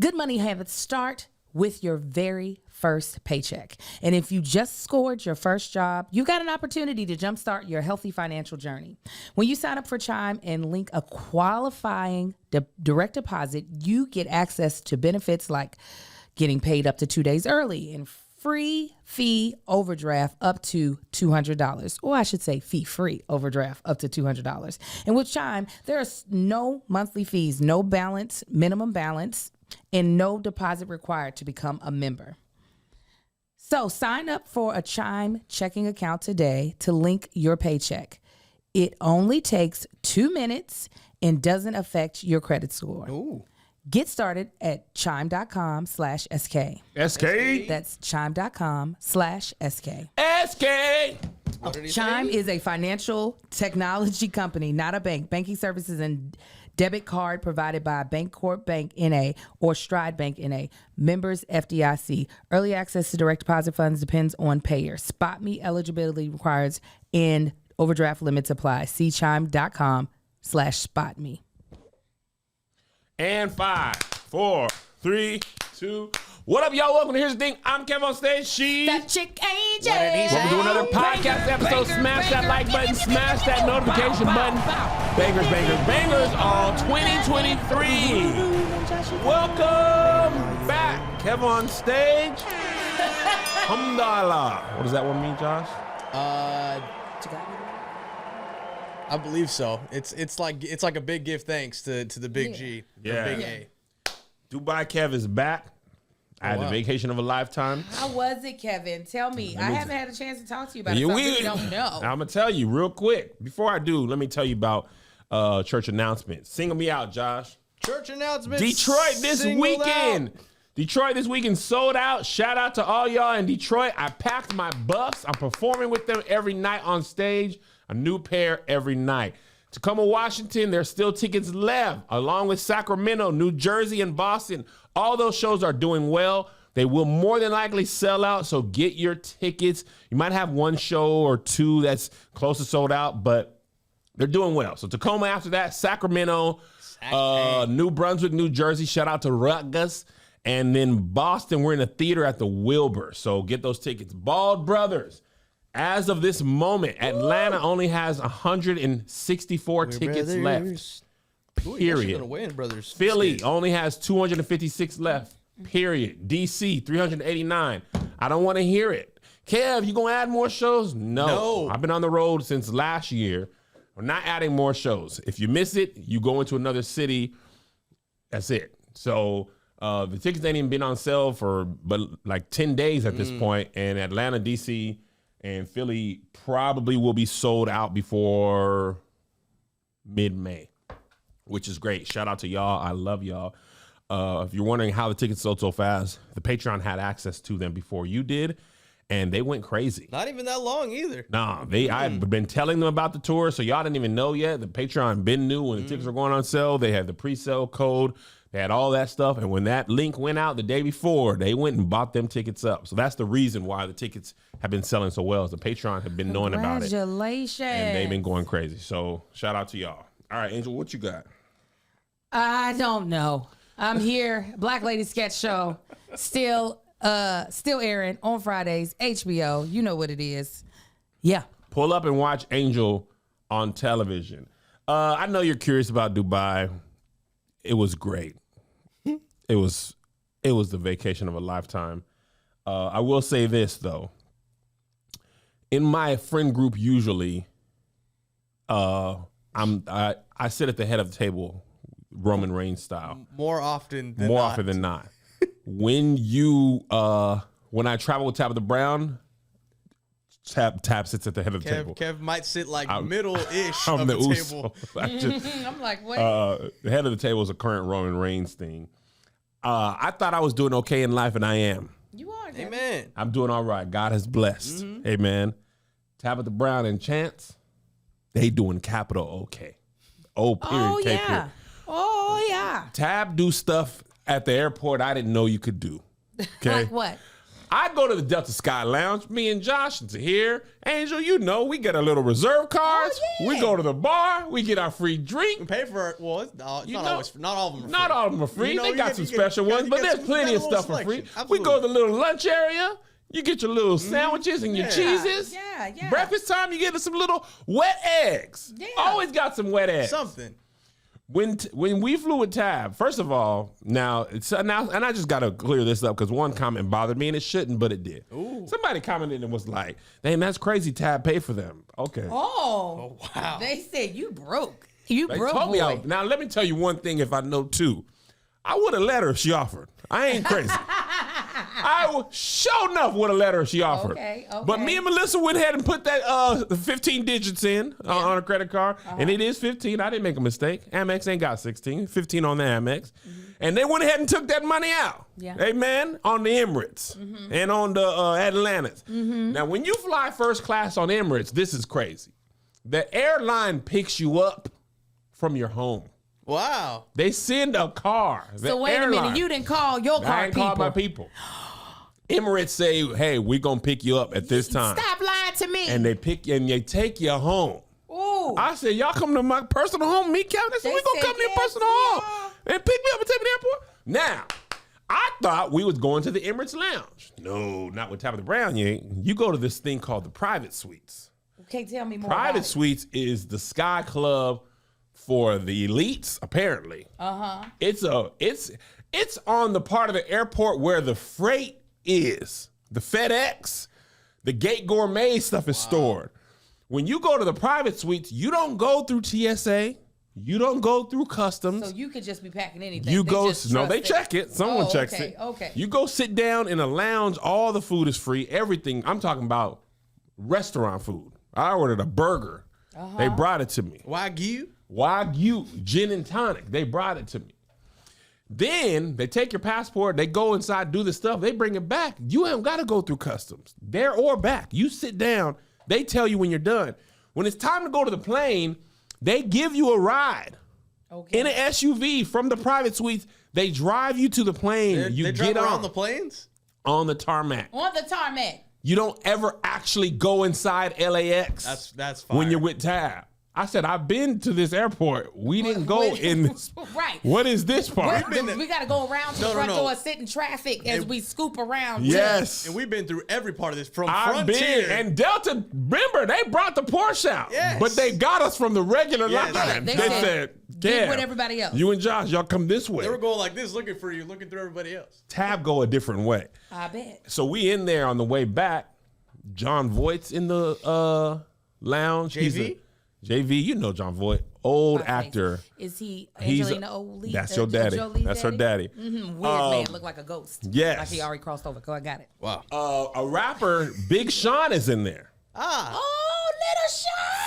Good money habits start with your very first paycheck. And if you just scored your first job, you got an opportunity to jumpstart your healthy financial journey. When you sign up for Chime and link a qualifying direct deposit, you get access to benefits like getting paid up to 2 days early and free fee overdraft up to $200. Or I should say fee-free overdraft up to $200. And with Chime, there's no monthly fees, no minimum balance, and no deposit required to become a member. So sign up for a Chime checking account today to link your paycheck. It only takes 2 minutes and doesn't affect your credit score. Ooh. Get started at chime.com/SK. SK? That's chime.com/SK. SK! Chime is a financial technology company, not a bank. Banking services and debit card provided by Bancorp Bank N.A. or Stride Bank N.A. Members FDIC. Early access to direct deposit funds depends on payer. SpotMe eligibility requires and overdraft limits apply. See chime.com/spotme. And 5, 4, 3, 2. What up, y'all? Welcome to Here's the Thing. I'm Kev on stage. She's That chick Angel. Welcome to another podcast episode. Smash that like button. Smash that notification button. Bangers, bangers, bangers all 2023. Welcome back. Kev on stage. Hamdallah. What does that one mean, Josh? I believe so. It's like a big give thanks to the big G. Yeah. Big A. Dubai Kev is back. I had the vacation of a lifetime. How was it, Kevin? Tell me. I haven't had a chance to talk to you about it, so I really don't know. I'm going to tell you real quick. Before I do, let me tell you about church announcements. Single me out, Josh. Church announcements. Detroit this weekend. Out. Detroit this weekend sold out. Shout out to all y'all in Detroit. I packed my bus. I'm performing with them every night on stage. A new pair every night. Tacoma, Washington, there's still tickets left, along with Sacramento, New Jersey, and Boston. All those shows are doing well. They will more than likely sell out, so get your tickets. You might have one show or two that's close to sold out, but they're doing well. So Tacoma after that, Sacramento, New Brunswick, New Jersey. Shout out to Rutgers. And then Boston, we're in a theater at the Wilbur, so get those tickets. Bald Brothers. As of this moment, Atlanta only has 164 tickets left. Period. Gonna win, brothers. Philly only has 256 left. Period. DC 389. I don't want to hear it. Kev, you gonna add more shows? No. I've been on the road since last year. We're not adding more shows. If you miss it, you go into another city. That's it. So the tickets ain't even been on sale for like 10 days at this point. And Atlanta, DC, and Philly probably will be sold out before mid-May, which is great. Shout out to y'all. I love y'all. If you're wondering how the tickets sold so fast, the Patreon had access to them before you did, and they went crazy. Not even that long either. Nah, I've been telling them about the tour, so y'all didn't even know yet. The Patreon been new when the tickets were going on sale. They had the pre-sale code. They had all that stuff, and when that link went out the day before, they went and bought them tickets up. So that's the reason why the tickets have been selling so well, is the Patreon have been knowing about it. Congratulations. And they've been going crazy. So shout out to y'all. All right, Angel, what you got? I don't know. I'm here. Black Lady Sketch Show. Still airing on Fridays. HBO. You know what it is. Yeah. Pull up and watch Angel on television. I know you're curious about Dubai. It was great. It was the vacation of a lifetime. I will say this though. In my friend group, usually, I sit at the head of the table, Roman Reigns style. More often than not. When I travel with Tabitha Brown, Tab sits at the head of the table. Kev might sit like middle-ish I'm of the Uso. table. I'm like, what? The head of the table is a current Roman Reigns thing. I thought I was doing okay in life, and I am. You are. Amen. I'm doing all right. God has blessed. Amen. Tabitha Brown and Chance, they doing capital okay. O period. Oh, K yeah. period. Oh, yeah. Tab do stuff at the airport I didn't know you could do. Okay. Like what? I go to the Delta Sky Lounge. Me and Josh and here, Angel, you know, we get a little reserve cards. Oh, yeah. We go to the bar. We get our free drink. We pay for it. Well, it's not always. Not all of them are free. Not all of them are free. You know, they you got get- some you get- special you ones, get but there's some- plenty you of got a stuff for free. selection. We Absolutely. go to the little lunch area. You get your little sandwiches and your Yeah. cheeses. Yeah. Breakfast time, you get some little wet eggs. Yeah. Always got some wet eggs. Something. When we flew with Tab, first of all, now, and I just got to clear this up because one comment bothered me and it shouldn't, but it did. Ooh. Somebody commented and was like, "Damn, that's crazy. Tab paid for them." Okay. Oh, Wow. they said you broke. You They broke, told me boy. now let me tell you one thing if I know two. I would have let her if she offered. I ain't crazy. I would sure enough would have let her if she offered. Okay. But me and Melissa went ahead and put that 15 digits in on her credit card. And it is 15. I didn't make a mistake. Amex ain't got 16. 15 on the Amex. And they went ahead and took that money out. Yeah. Amen. On the Emirates and on the Atlantis. Now, when you fly first class on Emirates, this is crazy. The airline picks you up from your home. Wow. They send a car. So wait a minute, you didn't call your car I ain't called my people. Emirates say, "Hey, we're gonna pick you up at this time," Stop lying to me. and they take you home. Ooh. I said, "Y'all come to my personal home, me, Captain." They said, They "We gonna said, come to your yes, personal we home are. and pick me up and take me to the airport." Now, I thought we was going to the Emirates Lounge. No, not with Tabitha Brown. You go to this thing called the private suites. Okay, tell me more. Private about it. suites is the Sky Club for the elites, apparently. It's on the part of the airport where the freight is. The FedEx, the Gate Gourmet stuff is stored. When you go to the private suites, you don't go through TSA. You don't go through customs. So you could just be packing anything. You They go, just no, trust they it. check it. Someone Oh, checks okay, it. okay. You go sit down in a lounge. All the food is free. Everything. I'm talking about restaurant food. I ordered a burger. They brought it to me. Wagyu. Wagyu, gin and tonic. They brought it to me. Then they take your passport, they go inside, do the stuff, they bring it back. You ain't got to go through customs, there or back. You sit down, they tell you when you're done. When it's time to go to the plane, they give you a ride Okay. in an SUV from the private suites. They drive you to the plane. You They get drive around on the planes. on the tarmac. On the tarmac. You don't ever actually go inside LAX. That's fine. when you're with Tab. I said, I've been to this airport. We didn't go in this. Right. What is this part? We got to go around to the front no. door, sit in traffic as we scoop around. Yes. And we've been through every part of this from I've Frontier. been. And Delta, remember, they brought the Porsche out. Yes. But they got us from the regular Yes. line. They They said, said, get "Damn, with everybody else." You and Josh, y'all come this way. They were going like this, looking for you, looking through everybody else. Tab go a different way. I bet. So we in there on the way back. John Voight's in the lounge. He's JV? JV, you know John Voight, old Okay. actor. Is he He's Angelina Jolie? that's your daddy. Jolie's That's her daddy. Weird man, look like a ghost. yes. Like he already crossed over. Go, I got it. Wow. A rapper, Big Sean, is in there. Oh, little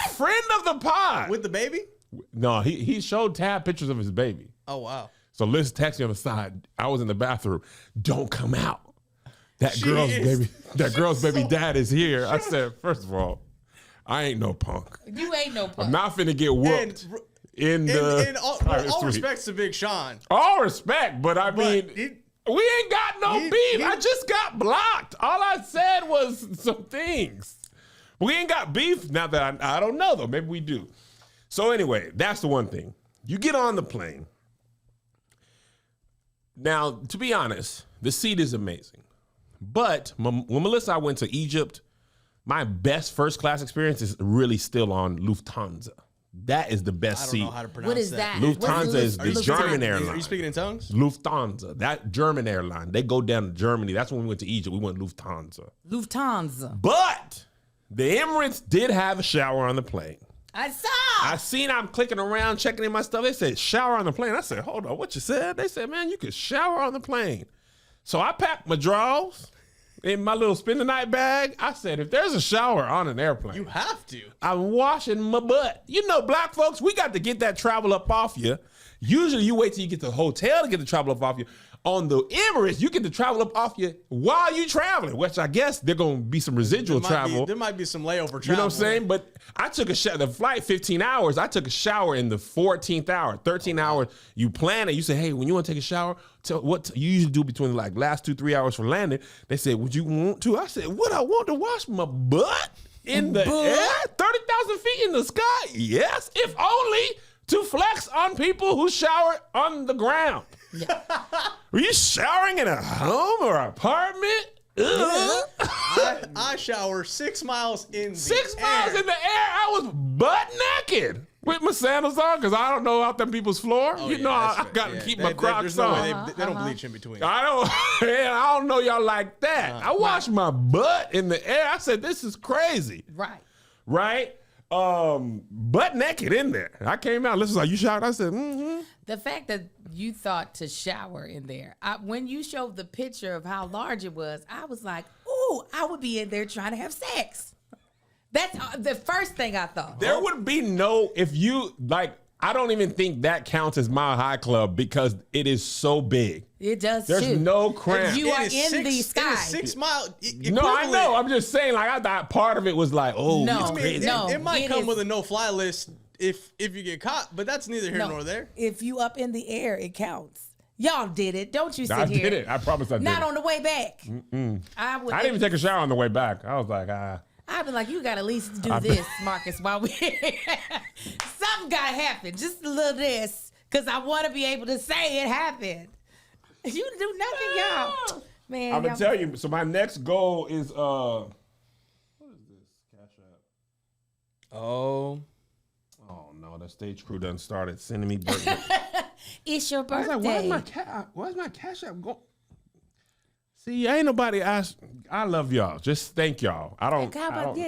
Sean. Friend of the pod. With the baby? No, he showed Tab pictures of his baby. Oh, wow. So Liz texted me on the side. I was in the bathroom. Don't come out. That She girl's is- baby. That girl's baby so- dad is here. I said, first of all, I ain't no punk. You ain't no punk. I'm not finna get whooped in the. In all private suite. respects to Big Sean. All respect, but I mean, he- we ain't got no he- beef. he- I just got blocked. All I said was some things. We ain't got beef. Now that I don't know though. Maybe we do. So anyway, that's the one thing. You get on the plane. Now, to be honest, the seat is amazing. But when Melissa and I went to Egypt, my best first class experience is really still on Lufthansa. That is the best I don't seat. know how to pronounce What is that? Lufthansa What is the Lufthansa? German Are airline. you speaking in tongues? Lufthansa, that German airline. They go down to Germany. That's when we went to Egypt. We went Lufthansa. Lufthansa. But the Emirates did have a shower on the plane. I saw. I'm clicking around, checking in my stuff. They said, shower on the plane. I said, hold on, what you said? They said, man, you could shower on the plane. So I packed my drawers in my little spend the night bag. I said, if there's a shower on an airplane, You have to. I'm washing my butt. You know, black folks, we got to get that travel up off you. Usually you wait till you get to the hotel to get the travel up off you. On the Emirates, you get to travel up off you while you traveling, which I guess they're going to be some residual travel. There might be some layover travel. You know what I'm saying? But I took a shower. The flight 15 hours. I took a shower in the 14th hour. 13 hours. You plan it. You say, hey, when you want to take a shower, tell what you usually do between like last 2-3 hours for landing. They said, would you want to? I said, would I want to wash my butt in the air? 30,000 feet in the sky? Yes, if only to flex on people who shower on the ground. Yeah. Were you showering in a home or apartment? I shower 6 miles in the 6 air. miles in the air. I was butt naked with my sandals on because I don't know out them people's floor. I got to keep my Crocs on. They don't bleach in between. I don't know y'all like that. I washed my butt in the air. I said, this is crazy. Right? Butt naked in there. I came out. Listen, like, you showered? I said, mm-hmm. The fact that you thought to shower in there, when you showed the picture of how large it was, I was like, ooh, I would be in there trying to have sex. That's the first thing I thought. There would be I don't even think that counts as Mile High Club because it is so big. It does There's too. no cramp. You are in the sky. 6 miles. No, I know. I'm just saying, like, I thought part of it was like, it's crazy. It might come with a no-fly list if you get caught, but that's neither here nor there. If you up in the air, it counts. Y'all did it. Don't you sit I here. did it. I promise I did Not it. on the way back. I didn't even take a shower on the way back. I was like, I'd be like, you got to at least do this, Marcus, while we... Something got to happen. Just a little this, because I want to be able to say it happened. You do nothing, y'all. Man, I'm going to tell you. So my next goal is... what is this? Cash App. Oh, no. The stage crew done started sending me birthday. It's your birthday. I was like, where's my Cash App going? See, ain't nobody asked. I love y'all. Just thank y'all.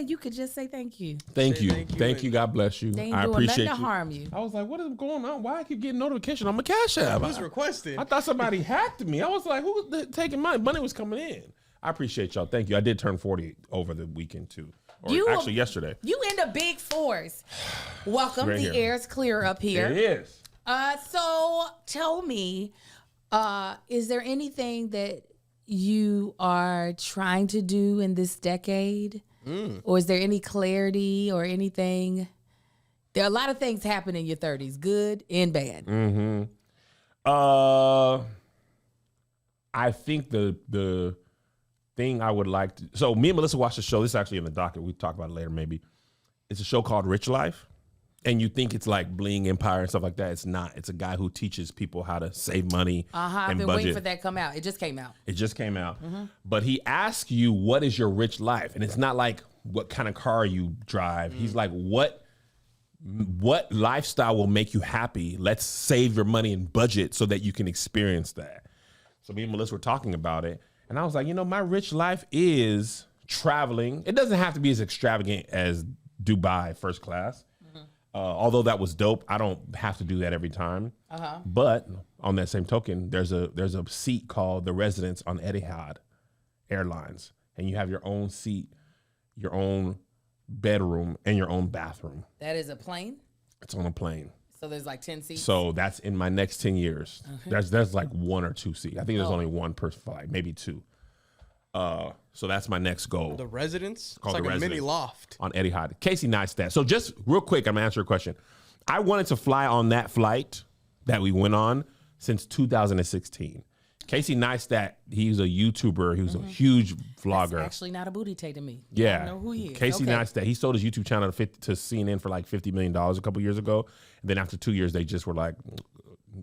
You could just say thank you. Thank you. God bless you. They ain't I doing appreciate nothing to you. harm you. I was like, what is going on? Why I keep getting notification on my Cash App? Who's requesting? I thought somebody hacked me. I was like, who was taking money? Money was coming in. I appreciate y'all. Thank you. I did turn 40 over the weekend too. Actually yesterday. You in the big fours. Welcome. Right the here. air's clear up here. It is. So tell me, is there anything that you are trying to do in this decade? Or is there any clarity or anything? There are a lot of things happen in your 30s, good and bad. Mm-hmm. I think the thing I would like to... So me and Melissa watched the show. This is actually in the docket. We talk about it later maybe. It's a show called Rich Life. And you think it's like Bling Empire and stuff like that. It's not. It's a guy who teaches people how to save money I've been waiting for that to come out. It just came out. Mm-hmm. But he asks you, what is your rich life? And it's not like what kind of car you drive. He's like, what lifestyle will make you happy? Let's save your money and budget so that you can experience that. So me and Melissa were talking about it. And I was like, my rich life is traveling. It doesn't have to be as extravagant as Dubai first class. Although that was dope, I don't have to do that every time. But on that same token, there's a seat called the Residence on Etihad Airlines, and you have your own seat, your own bedroom, and your own bathroom. That is a plane? It's on a plane. So there's like 10 seats? So that's in my next 10 years. Okay. There's like 1 or 2 seats. I think there's only 1 per flight, maybe 2. So that's my next goal. The Residence? It's like a mini loft. On Etihad. Casey Neistat. So just real quick, I'm going to answer your question. I wanted to fly on that flight that we went on since 2016. Casey Neistat, he's a YouTuber. He was a huge vlogger. That's actually not a booty tay to me. Yeah. I don't know who he is. Casey Neistat, he sold his YouTube channel to CNN for like $50 million a couple years ago. And then after 2 years, they just were like,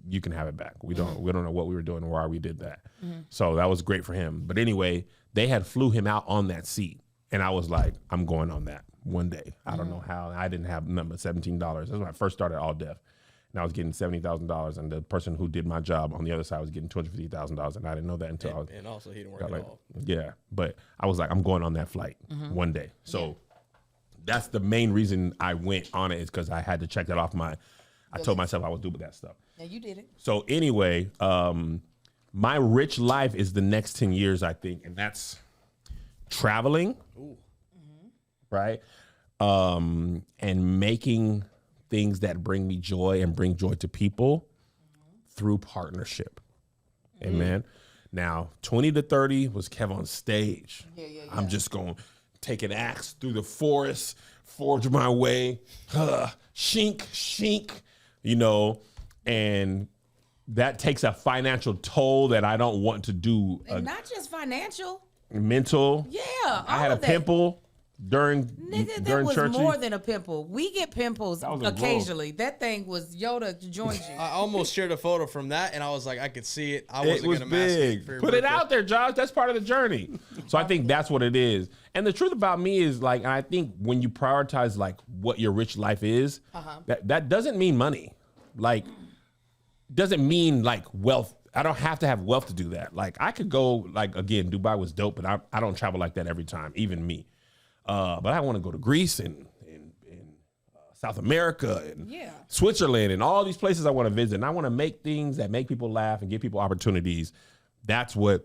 you can have it back. We don't know what we were doing or why we did that. So that was great for him. But anyway, they had flew him out on that seat. And I was like, I'm going on that one day. I don't know how. I didn't have nothing but $17. That's when I first started All Def. And I was getting $70,000. And the person who did my job on the other side was getting $250,000. And I didn't know that until I was. And also he didn't work at all. Yeah. But I was like, I'm going on that flight one day. So that's the main reason I went on it, is because I had to check that off I told myself I would do that stuff. Yeah, you did it. So anyway, my rich life is the next 10 years, I think. And that's traveling, right? And making things that bring me joy and bring joy to people through partnership. Amen. Now, 20 to 30 was Kev on stage. Yeah. I'm just going to take an axe through the forest, forge my way, shink, and that takes a financial toll that I don't want to do. And not just financial. Mental. Yeah. I had a pimple during That was church. more than a pimple. We get pimples was a occasionally. That thing was Yoda joined you. I almost shared a photo from that, and I was like, I could see it. I wasn't It was going to mask big. it for your Put it birthday. out there, Josh. That's part of the journey. So I think that's what it is. And the truth about me is, like, I think when you prioritize like what your rich life is, that doesn't mean money. Like, doesn't mean like wealth. I don't have to have wealth to do that. Like, I could go, like, again, Dubai was dope, but I don't travel like that every time, even me. But I want to go to Greece and South America and Switzerland and all these places I want to visit. And I want to make things that make people laugh and give people opportunities. That's what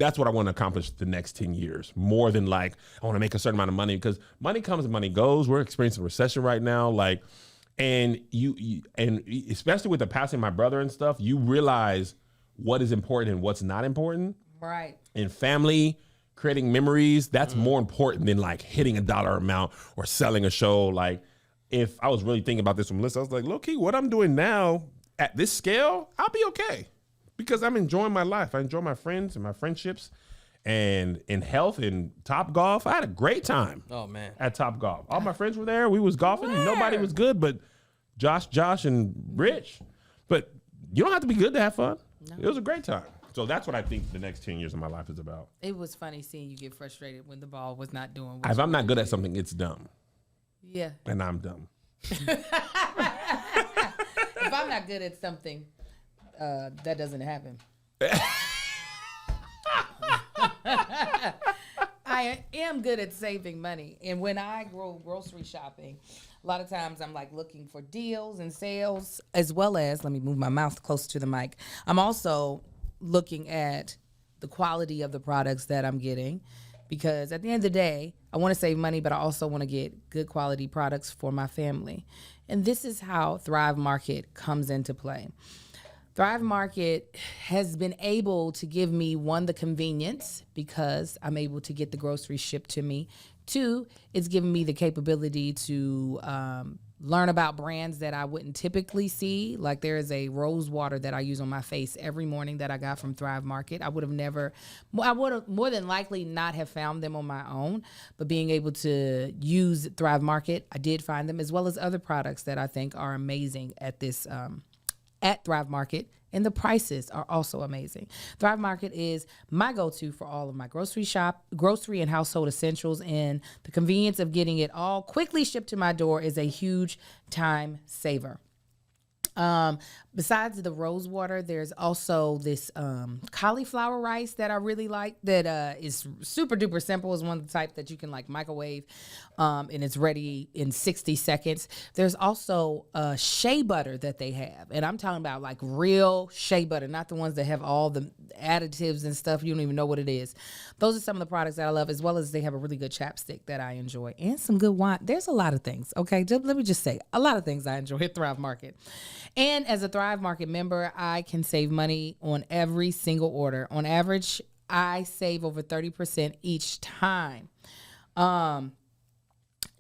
I want to accomplish the next 10 years. More than like, I want to make a certain amount of money, because money comes and money goes. We're experiencing a recession right now. Like, and you especially with the passing of my brother and stuff, you realize what is important and what's not important. Right. And family, creating memories, that's more important than like hitting a dollar amount or selling a show. Like, if I was really thinking about this from Melissa, I was like, low key, what I'm doing now at this scale, I'll be okay, because I'm enjoying my life. I enjoy my friends and my friendships, and in health and Top Golf. I had a great time. Oh, man. At Top Golf. All my friends were there. We was golfing. Where? Nobody was good but Josh and Rich. But you don't have to be good to have fun. No. It was a great time. So that's what I think the next 10 years of my life is about. It was funny seeing you get frustrated when the ball was not doing If I'm not good at something, it's dumb. Yeah. And I'm dumb. If I'm not good at something, that doesn't happen. I am good at saving money. And when I go grocery shopping, a lot of times I'm like looking for deals and sales, as well as, let me move my mouth close to the mic, I'm also looking at the quality of the products that I'm getting, because at the end of the day, I want to save money, but I also want to get good quality products for my family. And this is how Thrive Market comes into play. Thrive Market has been able to give me, one, the convenience, because I'm able to get the groceries shipped to me. Two, it's given me the capability to learn about brands that I wouldn't typically see. Like, there is a rose water that I use on my face every morning that I got from Thrive Market. I would have more than likely not have found them on my own, but being able to use Thrive Market, I did find them, as well as other products that I think are amazing at this at Thrive Market, and the prices are also amazing. Thrive Market is my go-to for all of my grocery and household essentials, and the convenience of getting it all quickly shipped to my door is a huge time saver. Besides the rose water, there's also this cauliflower rice that I really like, that is super duper simple. It's one of the type that you can like microwave, and it's ready in 60 seconds. There's also shea butter that they have, and I'm talking about like real shea butter, not the ones that have all the additives and stuff. You don't even know what it is. Those are some of the products that I love, as well as they have a really good chapstick that I enjoy, and some good wine. There's a lot of things, okay? Let me just say, a lot of things I enjoy at Thrive Market. And as a Thrive Market member, I can save money on every single order. On average, I save over 30% each time.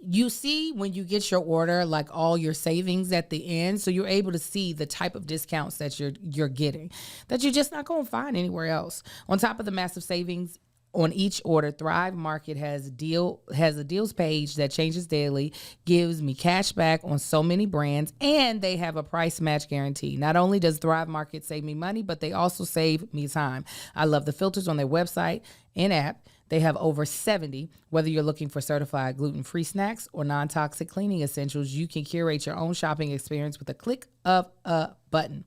You see when you get your order, like all your savings at the end, so you're able to see the type of discounts that you're getting that you're just not going to find anywhere else. On top of the massive savings on each order, Thrive Market has a deals page that changes daily, gives me cash back on so many brands, and they have a price match guarantee. Not only does Thrive Market save me money, but they also save me time. I love the filters on their website and app. They have over 70. Whether you're looking for certified gluten-free snacks or non-toxic cleaning essentials, you can curate your own shopping experience with a click of a button.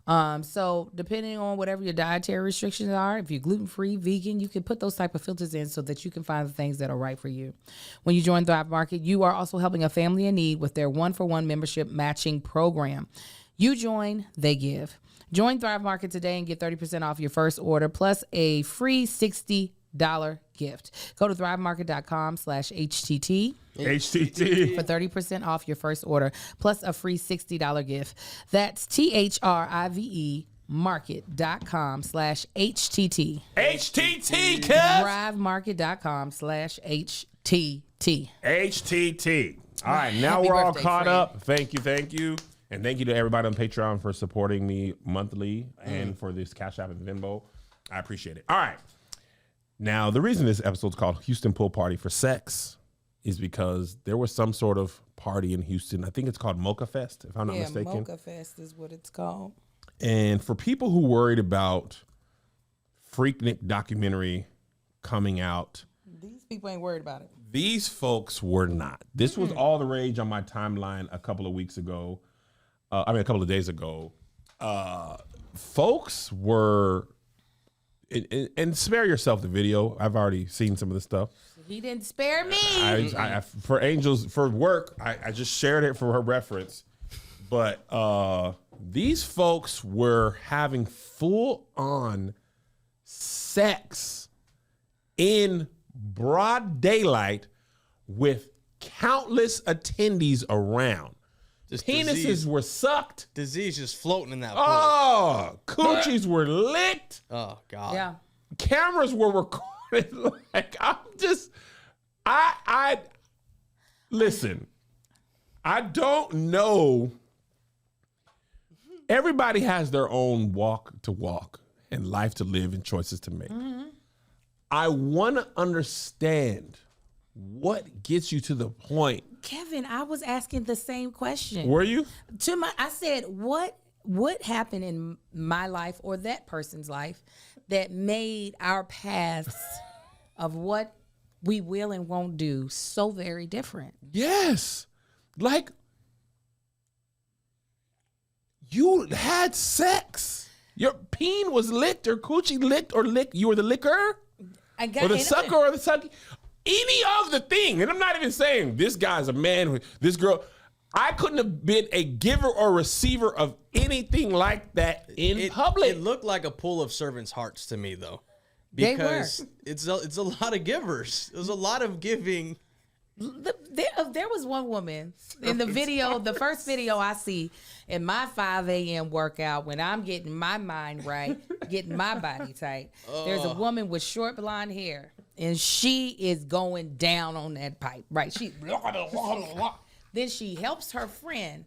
So depending on whatever your dietary restrictions are, if you're gluten-free, vegan, you can put those type of filters in so that you can find the things that are right for you. When you join Thrive Market, you are also helping a family in need with their 1-for-1 membership matching program. You join, they give. Join Thrive Market today and get 30% off your first order plus a free $60 gift. Go to thrivemarket.com/HTT. HTT. For 30% off your first order plus a free $60 gift. That's THRIVE thrivemarket.com/HTT. HTT, cuz. thrivemarket.com/HTT. HTT. All right, now Happy we're all birthday, caught friend. up. Thank you. And thank you to everybody on Patreon for supporting me monthly and for this Cash App and Venmo. I appreciate it. All right. Now, the reason this episode's called Houston Pool Party for Sex is because there was some sort of party in Houston. I think it's called Mocha Fest, if I'm not mistaken. Mocha Fest is what it's called. And for people who worried about Freaknik documentary coming out, These people ain't worried about it. these folks were not. This was all the rage on my timeline a couple of weeks ago. A couple of days ago. Folks were, and spare yourself the video. I've already seen some of the stuff. He didn't spare me. I for Angels, for work, I just shared it for her reference. But these folks were having full on sex in broad daylight with countless attendees around. Just Penises disease. were sucked. Disease just floating in that pool. Oh, coochies were licked. Oh, God. Yeah. Cameras were recorded. Like, I'm just, I listen, I don't know. Everybody has their own walk to walk and life to live and choices to make. I want to understand what gets you to the point. Kevin, I was asking the same question. Were you? I said, what happened in my life or that person's life that made our paths of what we will and won't do so very different? Yes. Like, you had sex. Your peen was licked or coochie licked or licked. You were the licker I got or the sucker or the sucky. Any of the thing. And I'm not even saying this guy's a man, this girl. I couldn't have been a giver or receiver of anything like that in public. It looked like a pool of servants' hearts to me, though. They Because were. it's a lot of givers. There's a lot of giving. There was one woman in the video, the first video I see in my 5 a.m. workout when I'm getting my mind right, getting my body tight. There's a woman with short blonde hair, and she is going down on that pipe, right? Then she helps her friend,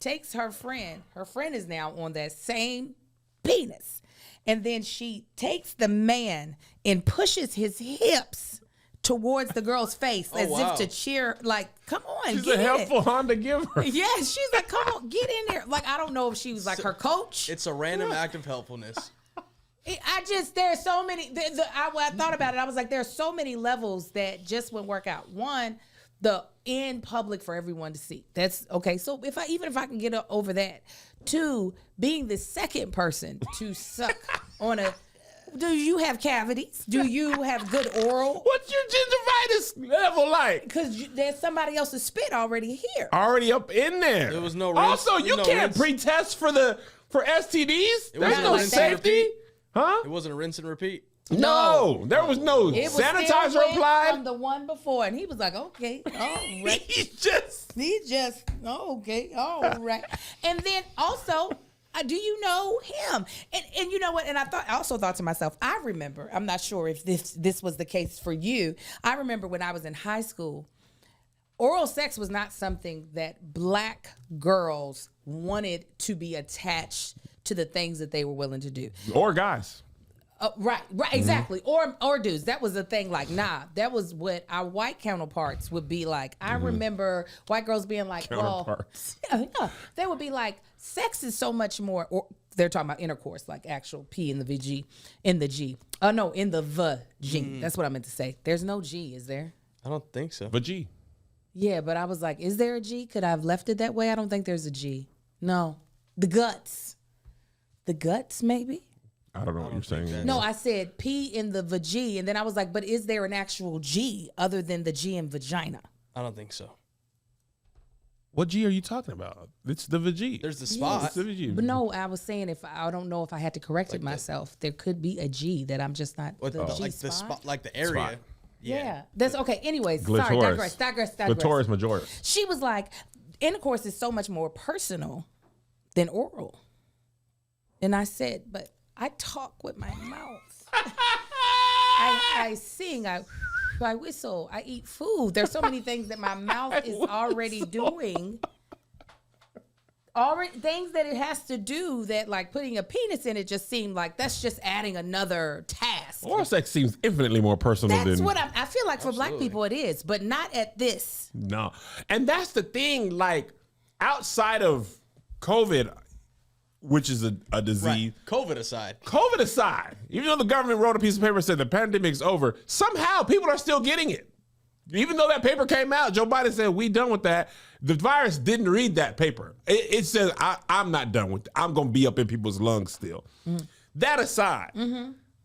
takes her friend. Her friend is now on that same penis. And then she takes the man and pushes his hips towards the girl's face as wow. if to cheer, like, come on, She's get a in helpful it. Honda giver. Yeah, she's like, come on, get in there. Like, I don't know if she was like her coach. It's a random act of helpfulness. There's so many, when I thought about it, I was like, there's so many levels that just wouldn't work out. One, the in public for everyone to see. That's okay. So if I can get over that. Two, being the second person to suck on a, do you have cavities? Do you have good oral? What's your gingivitis level like? Because there's somebody else's spit already here. Already up in there. There was no rinse. Also, There you was no can't rinse. pre-test for STDs. There's wasn't no a rinse and safety. repeat. Huh? It wasn't a rinse and repeat. No, there was no It was still sanitizer wet applied. from the one before, and he was like, "Okay, all right." He just Okay, all right. And then also, do you know him? And you know what? And I also thought to myself, I remember. I'm not sure if this was the case for you. I remember when I was in high school, oral sex was not something that black girls wanted to be attached to the things that they were willing to do. or guys. Right, exactly. Or dudes. That was the thing. Like, nah, that was what our white counterparts would be like. I remember white girls being like, Counterparts. well, yeah, they would be like, sex is so much more. Or they're talking about intercourse, like actual P in the VG, in the G. Oh no, in the G. That's what I meant to say. There's no G, is there? I don't think so. But gee, Yeah, but I was like, is there a G? Could I have left it that way? I don't think there's a G. No, the guts. The guts, maybe. I don't know what you're saying. No, I said P in the G, and then I was like, but is there an actual G other than the G in vagina? I don't think so. What G are you talking about? It's the VG. There's the spot. It's the VG. But no, I was saying I don't know if I had to correct it myself. There could be a G that I'm just not What the G like spot. the spot, like the area. Spot. Yeah, that's okay. Anyways, sorry, Glitoris. digress. Glitoris majoris. She was like, intercourse is so much more personal than oral. And I said, but I talk with my mouth. I sing, I whistle, I eat food. There's so many things that my mouth is already doing. Already things that it has to do that, like putting a penis in it, just seemed like that's just adding another task. Oral sex seems infinitely more personal That's than what I feel like for Black people it is, but not at this. no. And that's the thing, like outside of COVID, which is a disease. Right. COVID aside, Even though the government wrote a piece of paper and said the pandemic's over, somehow people are still getting it. Even though that paper came out, Joe Biden said, we done with that. The virus didn't read that paper. It says, I'm not done with it. I'm going to be up in people's lungs still. Mm-hmm. That aside,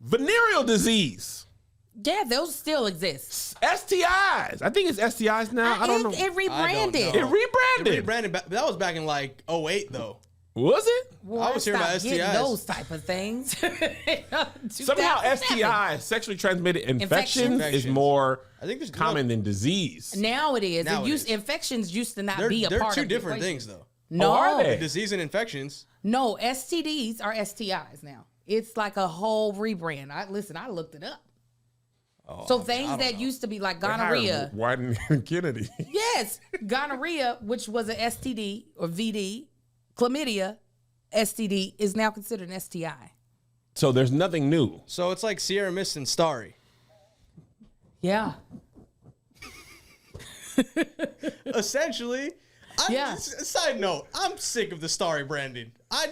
venereal disease. Yeah, those still exist. STIs. I think it's STIs now. I don't know. It rebranded. It rebranded. It rebranded. That was back in like 2008 though. Was it? Well, I was hearing about STIs. Those type of things. Somehow 2007. STIs, sexually transmitted infections, Infections. is more I think there's common than disease. Now it is. Now it is. Infections used to not They're be a part of two the different equation. things though. No, are they? Disease and infections. No, STDs are STIs now. It's like a whole rebrand. I looked it up. So things that used to be like gonorrhea. Wyden and Kennedy. Yes, gonorrhea, which was an STD or VD, chlamydia, STD is now considered an STI. So there's nothing new. So it's like Sierra Mist and Starry. Yeah. Essentially. Side note, I'm sick of the Starry branding. I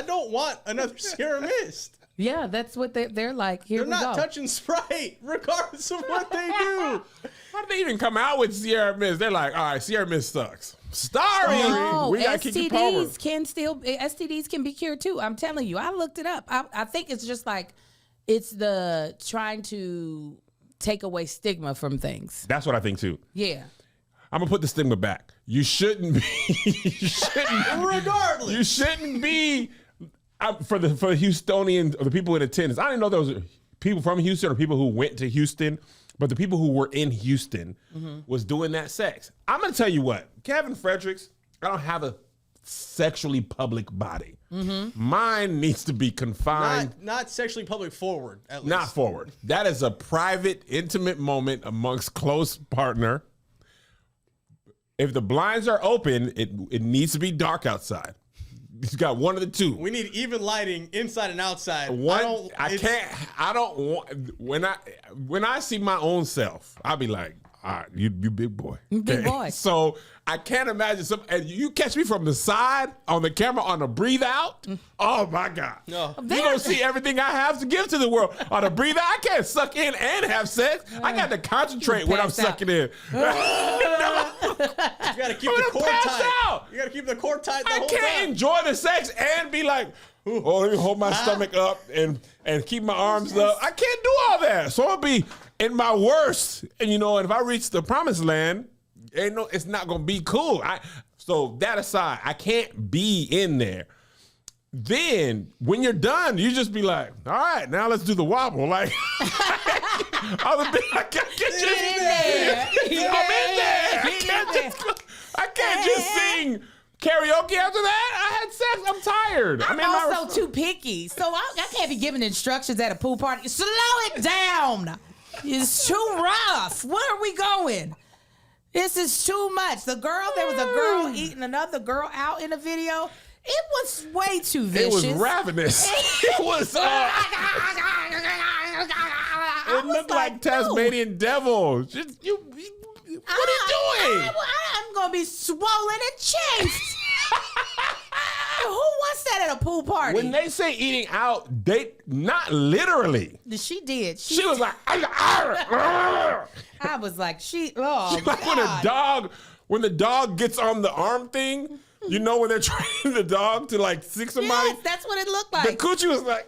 don't want another Sierra Mist. Yeah, that's what they're like. Here They're we not go. touching Sprite, regardless of what they do. How did they even come out with Sierra Mist? They're like, all right, Sierra Mist sucks. Starry. No, We got Kiki Palmer. STDs can be cured too. I'm telling you, I looked it up. I think it's just like it's the trying to take away stigma from things. That's what I think too. Yeah. I'm gonna put the stigma back. You shouldn't be. Regardless. You shouldn't be for the Houstonians or the people in attendance. I didn't know there was people from Houston or people who went to Houston, but the people who were in Houston was doing that sex. I'm gonna tell you what, Kevin Fredericks, I don't have a sexually public body. Mine needs to be confined. Not sexually public forward, at least. Not forward. That is a private, intimate moment amongst close partner. If the blinds are open, it needs to be dark outside. He's got one of the two. We need even lighting inside and outside. When I see my own self, I'll be like, all right, you big boy. Big boy. So I can't imagine and you catch me from the side on the camera on a breathe out. Oh my God. No. You don't see everything I have to give to the world. On a breathe out, I can't suck in and have sex. I got to concentrate when I'm pass out. sucking in. You gotta keep the cord tight. You gotta keep the cord tight the I whole can't time. enjoy the sex and be like, oh, let me hold my stomach up and keep my arms up. I can't do all that. So I'll be in my worst. And and if I reach the promised land, it's not gonna be cool. So that aside, I can't be in there. Then when you're done, you just be like, all right, now let's do the wobble. Like I'm in there. I can't just sing karaoke after that. I had sex. I'm tired. I'm also too picky. So I can't be giving instructions at a pool party. Slow it down. It's too rough. Where are we going? This is too much. There was a girl eating another girl out in a video. It was way too vicious. It was ravenous. It was. It looked like Tasmanian devil. What are you doing? I'm gonna be swollen and chafed. Who wants that at a pool party? When they say eating out, they not literally. She did. She was like, I was like, like when the dog gets on the arm thing, when they're training the dog to like sick somebody. Yes, that's what it looked like. The coochie was like,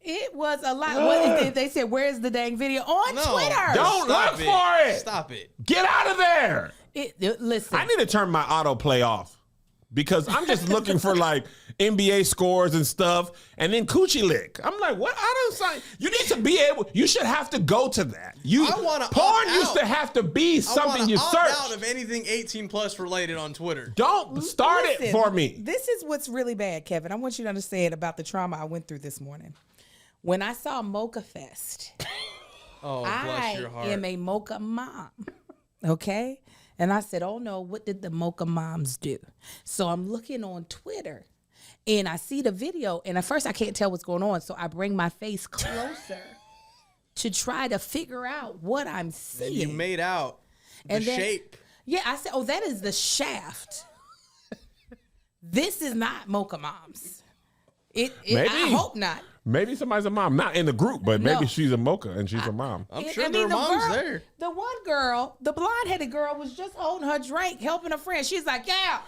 It was a lot. What they said, where's the dang video? On Twitter. Don't look for it. Stop it. Get out of there. Listen. I need to turn my autoplay off. because I'm just looking for like NBA scores and stuff, and then coochie lick. I'm like, what? You need to be able. You should have to go to that. Porn used to have to be something you search. Out of anything 18 plus related on Twitter. Don't start it for me. This is what's really bad, Kevin. I want you to understand about the trauma I went through this morning. When I saw Mocha Fest, bless your heart. I am a Mocha mom. Okay? And I said, oh no, what did the Mocha moms do? So I'm looking on Twitter and I see the video, and at first I can't tell what's going on. So I bring my face closer to try to figure out what I'm seeing. And you made out the shape. Yeah, I said, oh, that is the shaft. This is not Mocha moms. I hope not. Maybe somebody's a mom, not in the group, but maybe she's a Mocha and she's a mom. I'm sure there are moms there. The one girl, the blonde-headed girl, was just holding her drink, helping a friend. She's like, yeah.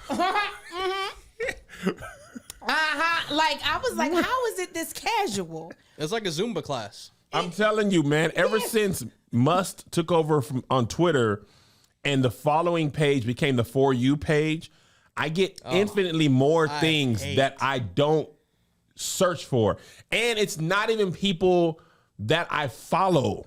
Like, I was like, how is it this casual? It's like a Zumba class. I'm telling you, man, ever since Must took over on Twitter and the following page became the For You page, I get infinitely more things that I don't search for. And it's not even people that I follow,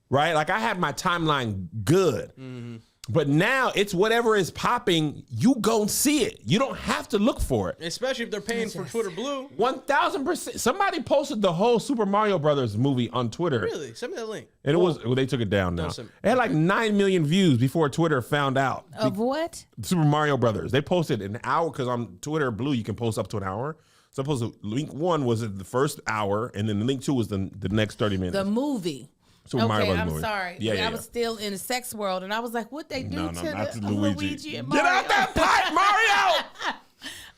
right? Like I had my timeline good. Mm-hmm. But now it's whatever is popping, you gon' see it. You don't have to look for it. Especially if they're paying for Twitter Blue. 1000%. Somebody posted the whole Super Mario Brothers movie on Twitter. Really? Send me that link. And they took it down now. It had like 9 million views before Twitter found out. Of what? Super Mario Brothers. They posted an hour, because on Twitter Blue you can post up to an hour. So I posted link 1 was the first hour, and then link 2 was the next 30 minutes. The movie. Super Mario Brothers I'm movie. sorry. Yeah, I was still in the sex world, and I was like, what they do to Luigi and Get Mario? out that pipe, Mario!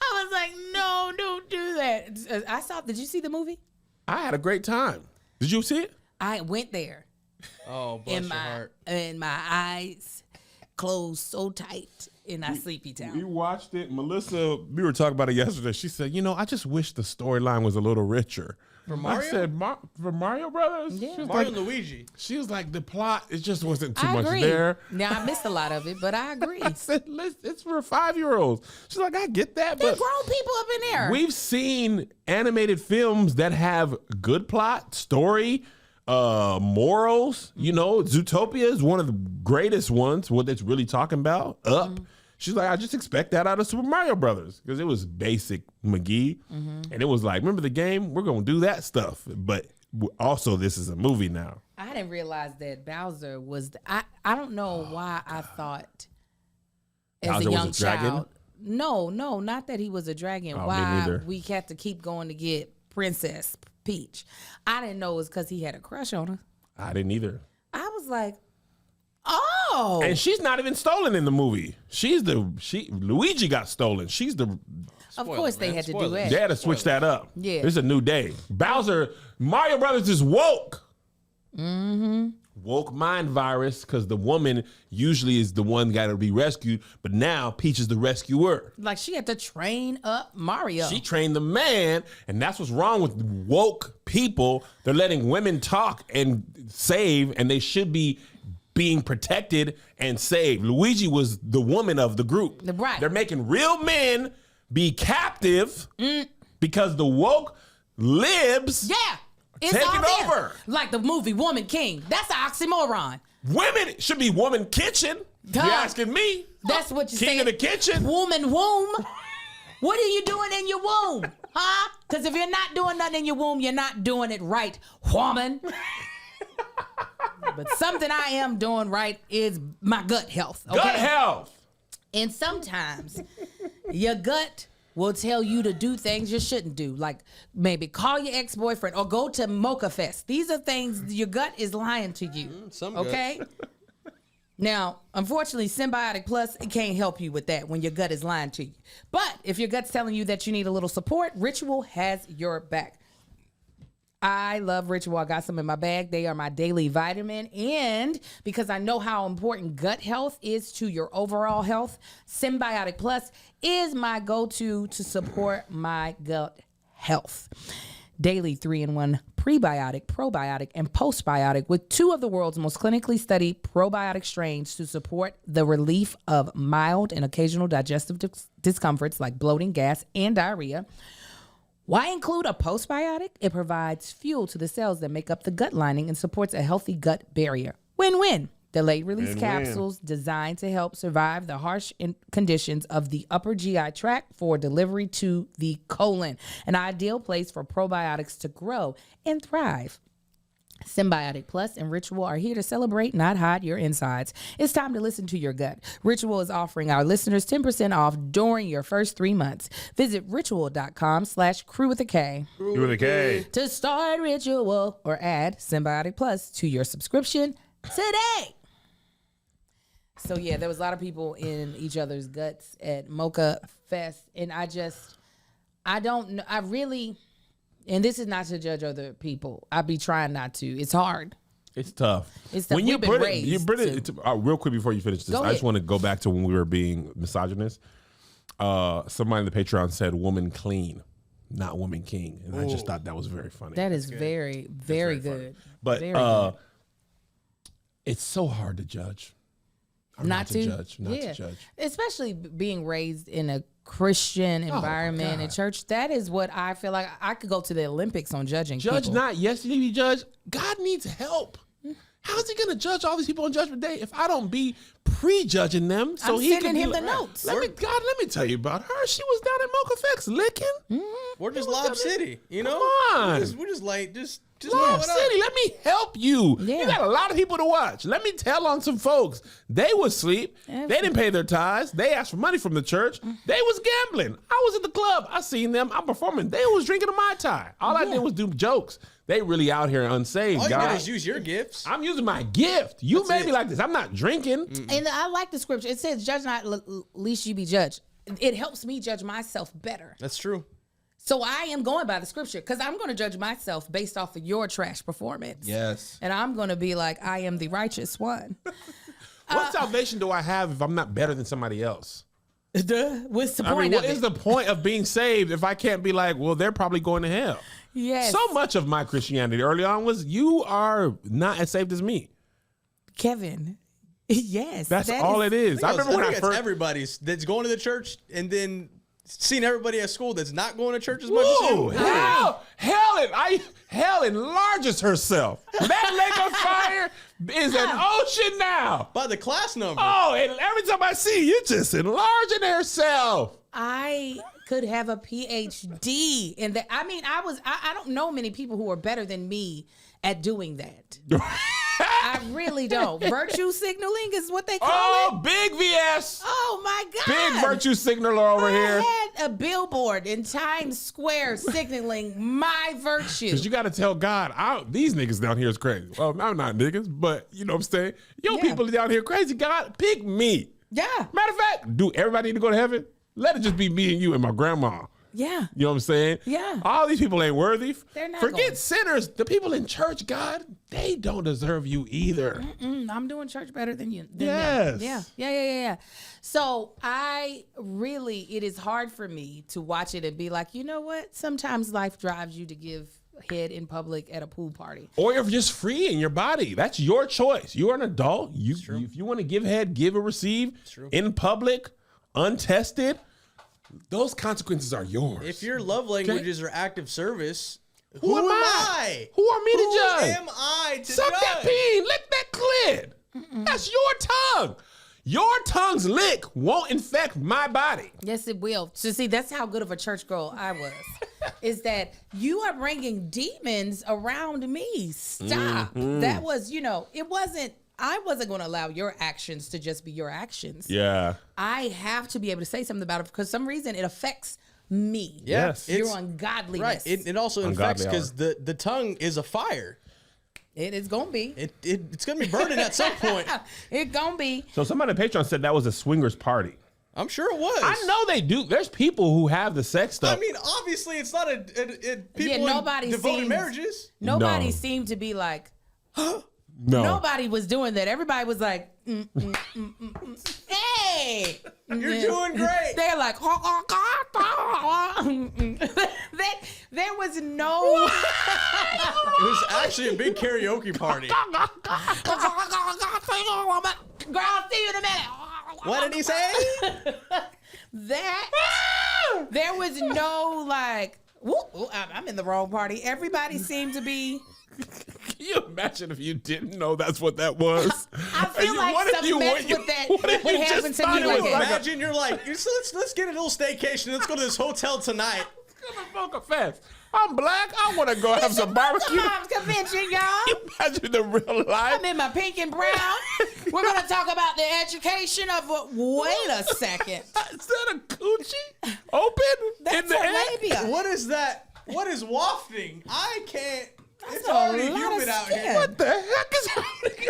I was like, no, don't do that. Did you see the movie? I had a great time. Did you see it? I went there. Oh, bless your heart. And my eyes closed so tight in that sleepy town. We watched it. Melissa, we were talking about it yesterday. She said, I just wish the storyline was a little richer. For Mario? I said, for Mario Brothers? Yeah. Mario and Luigi. She was like, the plot, it just wasn't too I much agree. there. Now, I missed a lot of it, but I agree. I said, it's for 5-year-olds. She's like, I get that, They're but grown people up in there. we've seen animated films that have good plot, story, morals. Zootopia is one of the greatest ones, what it's really talking about. Up. Mm-hmm. She's like, I just expect that out of Super Mario Brothers, because it was basic McGee. Mm-hmm. And it was like, remember the game? We're going to do that stuff. But also, this is a movie now. I didn't realize that Bowser was... I don't know why I thought as Bowser a young was a dragon? child... No, not that he was a dragon. Oh, me why neither. we had to keep going to get Princess Peach. I didn't know it was because he had a crush on her. I didn't either. I was like, oh. And she's not even stolen in the movie. Luigi got stolen. She's the... Of course they had to do that. They had to switch that up. Yeah. It's a new day. Mario Brothers is woke. Mm-hmm. Woke mind virus, because the woman usually is the one got to be rescued, but now Peach is the rescuer. Like she had to train up Mario. She trained the man, and that's what's wrong with woke people. They're letting women talk and save, and they should be being protected and saved. Luigi was the woman of the group. Right. They're making real men be captive because the woke libs It's taking all there. over. Like the movie Woman King. That's an oxymoron. Women should be woman kitchen. Duh. You're asking me. That's what you say. King of the kitchen. Woman womb. What are you doing in your womb? Huh? Because if you're not doing nothing in your womb, you're not doing it right, woman. But something I am doing right is my gut health. Okay? Gut health. And sometimes your gut will tell you to do things you shouldn't do. Like maybe call your ex-boyfriend or go to Mocha Fest. These are things your gut is lying to you. Okay? Now, unfortunately, Symbiotic Plus, it can't help you with that when your gut is lying to you. But if your gut's telling you that you need a little support, Ritual has your back. I love Ritual. I got some in my bag. They are my daily vitamin. And because I know how important gut health is to your overall health, Symbiotic Plus is my go-to to support my gut health. daily 3-in-1 prebiotic, probiotic, and postbiotic with 2 of the world's most clinically studied probiotic strains to support the relief of mild and occasional digestive discomforts like bloating, gas, and diarrhea. Why include a postbiotic? It provides fuel to the cells that make up the gut lining and supports a healthy gut barrier. Win-win. Delayed release capsules designed to help survive the harsh conditions of the upper GI tract for delivery to the colon, an ideal place for probiotics to grow and thrive. Symbiotic Plus and Ritual are here to celebrate, not hide your insides. It's time to listen to your gut. Ritual is offering our listeners 10% off during your first 3 months. Visit ritual.com/crew with a K. Crew with a K. To start Ritual or add Symbiotic Plus to your subscription today. So yeah, there was a lot of people in each other's guts at Mocha Fest, and I don't know. I really, and this is not to judge other people. I be trying not to. It's hard. It's tough. It's tough. When We've been raised real quick before you finish this, I just want to go back to when we were being misogynist. Somebody in the Patreon said "woman clean," not "woman king," and I just thought that was very funny. That is very, very good. But very good. It's so hard to judge. Not to judge. To judge. Especially being raised in a Christian environment and church. That is what I feel like. I could go to the Olympics on judging Judge people. not. Yes, you need to be judged. God needs help. How's he going to judge all these people on Judgment Day if I don't be prejudging them? So I'm he sending can him be the notes. Let me tell you about her. She was down at Mocha Fest licking. We're just Lob City, you know? Come on. We're just like, just Lob City, let me help you. Yeah. You got a lot of people to watch. Let me tell on some folks. They was asleep. They didn't pay their tithes. They asked for money from the church. They was gambling. I was at the club. I seen them. I'm performing. They was drinking a Mai Tai. All I did was do jokes. They really out here unsaved, all you guys. do is use your gifts. I'm using my gift. You made me like this. I'm not drinking. And I like the scripture. It says, judge not, lest you be judged. It helps me judge myself better. That's true. So I am going by the scripture because I'm going to judge myself based off of your trash performance. Yes. And I'm going to be like, I am the righteous one. What salvation do I have if I'm not better than somebody else? What's the point I mean, of what is the point of being saved if I can't be like, well, they're probably going to hell? Yes. So much of my Christianity early on was you are not as saved as me. Kevin. Yes. That's all it is. I remember when I first... everybody's that's going to the church and then seeing everybody at school that's not going to church as much as you. Hell enlarges herself. That lake of fire is an ocean now. By the class number. Oh, and every time I see you, just enlarging herself. I could have a PhD in that. I mean, I don't know many people who are better than me at doing that. I really don't. Virtue signaling is what they call it. Oh, big VS. Oh my God. Big virtue signaler over here. I had a billboard in Times Square signaling my virtue. Because you got to tell God, these niggas down here is crazy. Well, I'm not niggas, but you know what I'm saying? People down here crazy. God, pick me. Yeah. Matter of fact, do everybody need to go to heaven? Let it just be me and you and my grandma. Yeah. You know what I'm saying? Yeah. All these people ain't worthy. They're not Forget going. sinners. The people in church, God, they don't deserve you either. I'm doing church better than you. Yes. Them. Yeah. So it is hard for me to watch it and be like, you know what? Sometimes life drives you to give head in public at a pool party. Or you're just free in your body. That's your choice. You're an adult. If you want to give head, give or receive in public, untested, those consequences are yours. If your love languages are active service, who am I? Who are me to judge? Who am I to Suck judge? that peen. Lick that clit. That's your tongue. Your tongue's lick won't infect my body. Yes, it will. So see, that's how good of a church girl I was. Is that you are bringing demons around me. Stop. That was, I wasn't going to allow your actions to just be your actions. Yeah. I have to be able to say something about it because some reason it affects me. Yes. Your ungodliness. Right. It also infects because the tongue is a fire. It is going to be. It's going to be burning at some point. It's going to be. So somebody on Patreon said that was a swingers party. I'm sure it was. I know they do. There's people who have the sex stuff. I mean, obviously, it's not people in devoted marriages. Nobody seemed to be like, No. Nobody was doing that. Everybody was like, hey. You're doing great. They're like, there was no. It was actually a big karaoke party. Girl, I'll see you in a minute. What did he say? There was no like, I'm in the wrong party. Everybody seemed to be. Can you imagine if you didn't know that's what that was? I feel like some mess with that would happen to me like that. Imagine you're like, let's get a little staycation. Let's go to this hotel tonight. Boca Fest. I'm black. I want to go have some barbecue. Mom's convention, y'all. You imagine the real life. I'm in my pink and brown. We're going to talk about the education of wait a second. Is that a coochie? Open? That's in the air? labia. What is that? What is wafting? I can't. That's It's a already lot of humid out skin. here. What the heck is happening?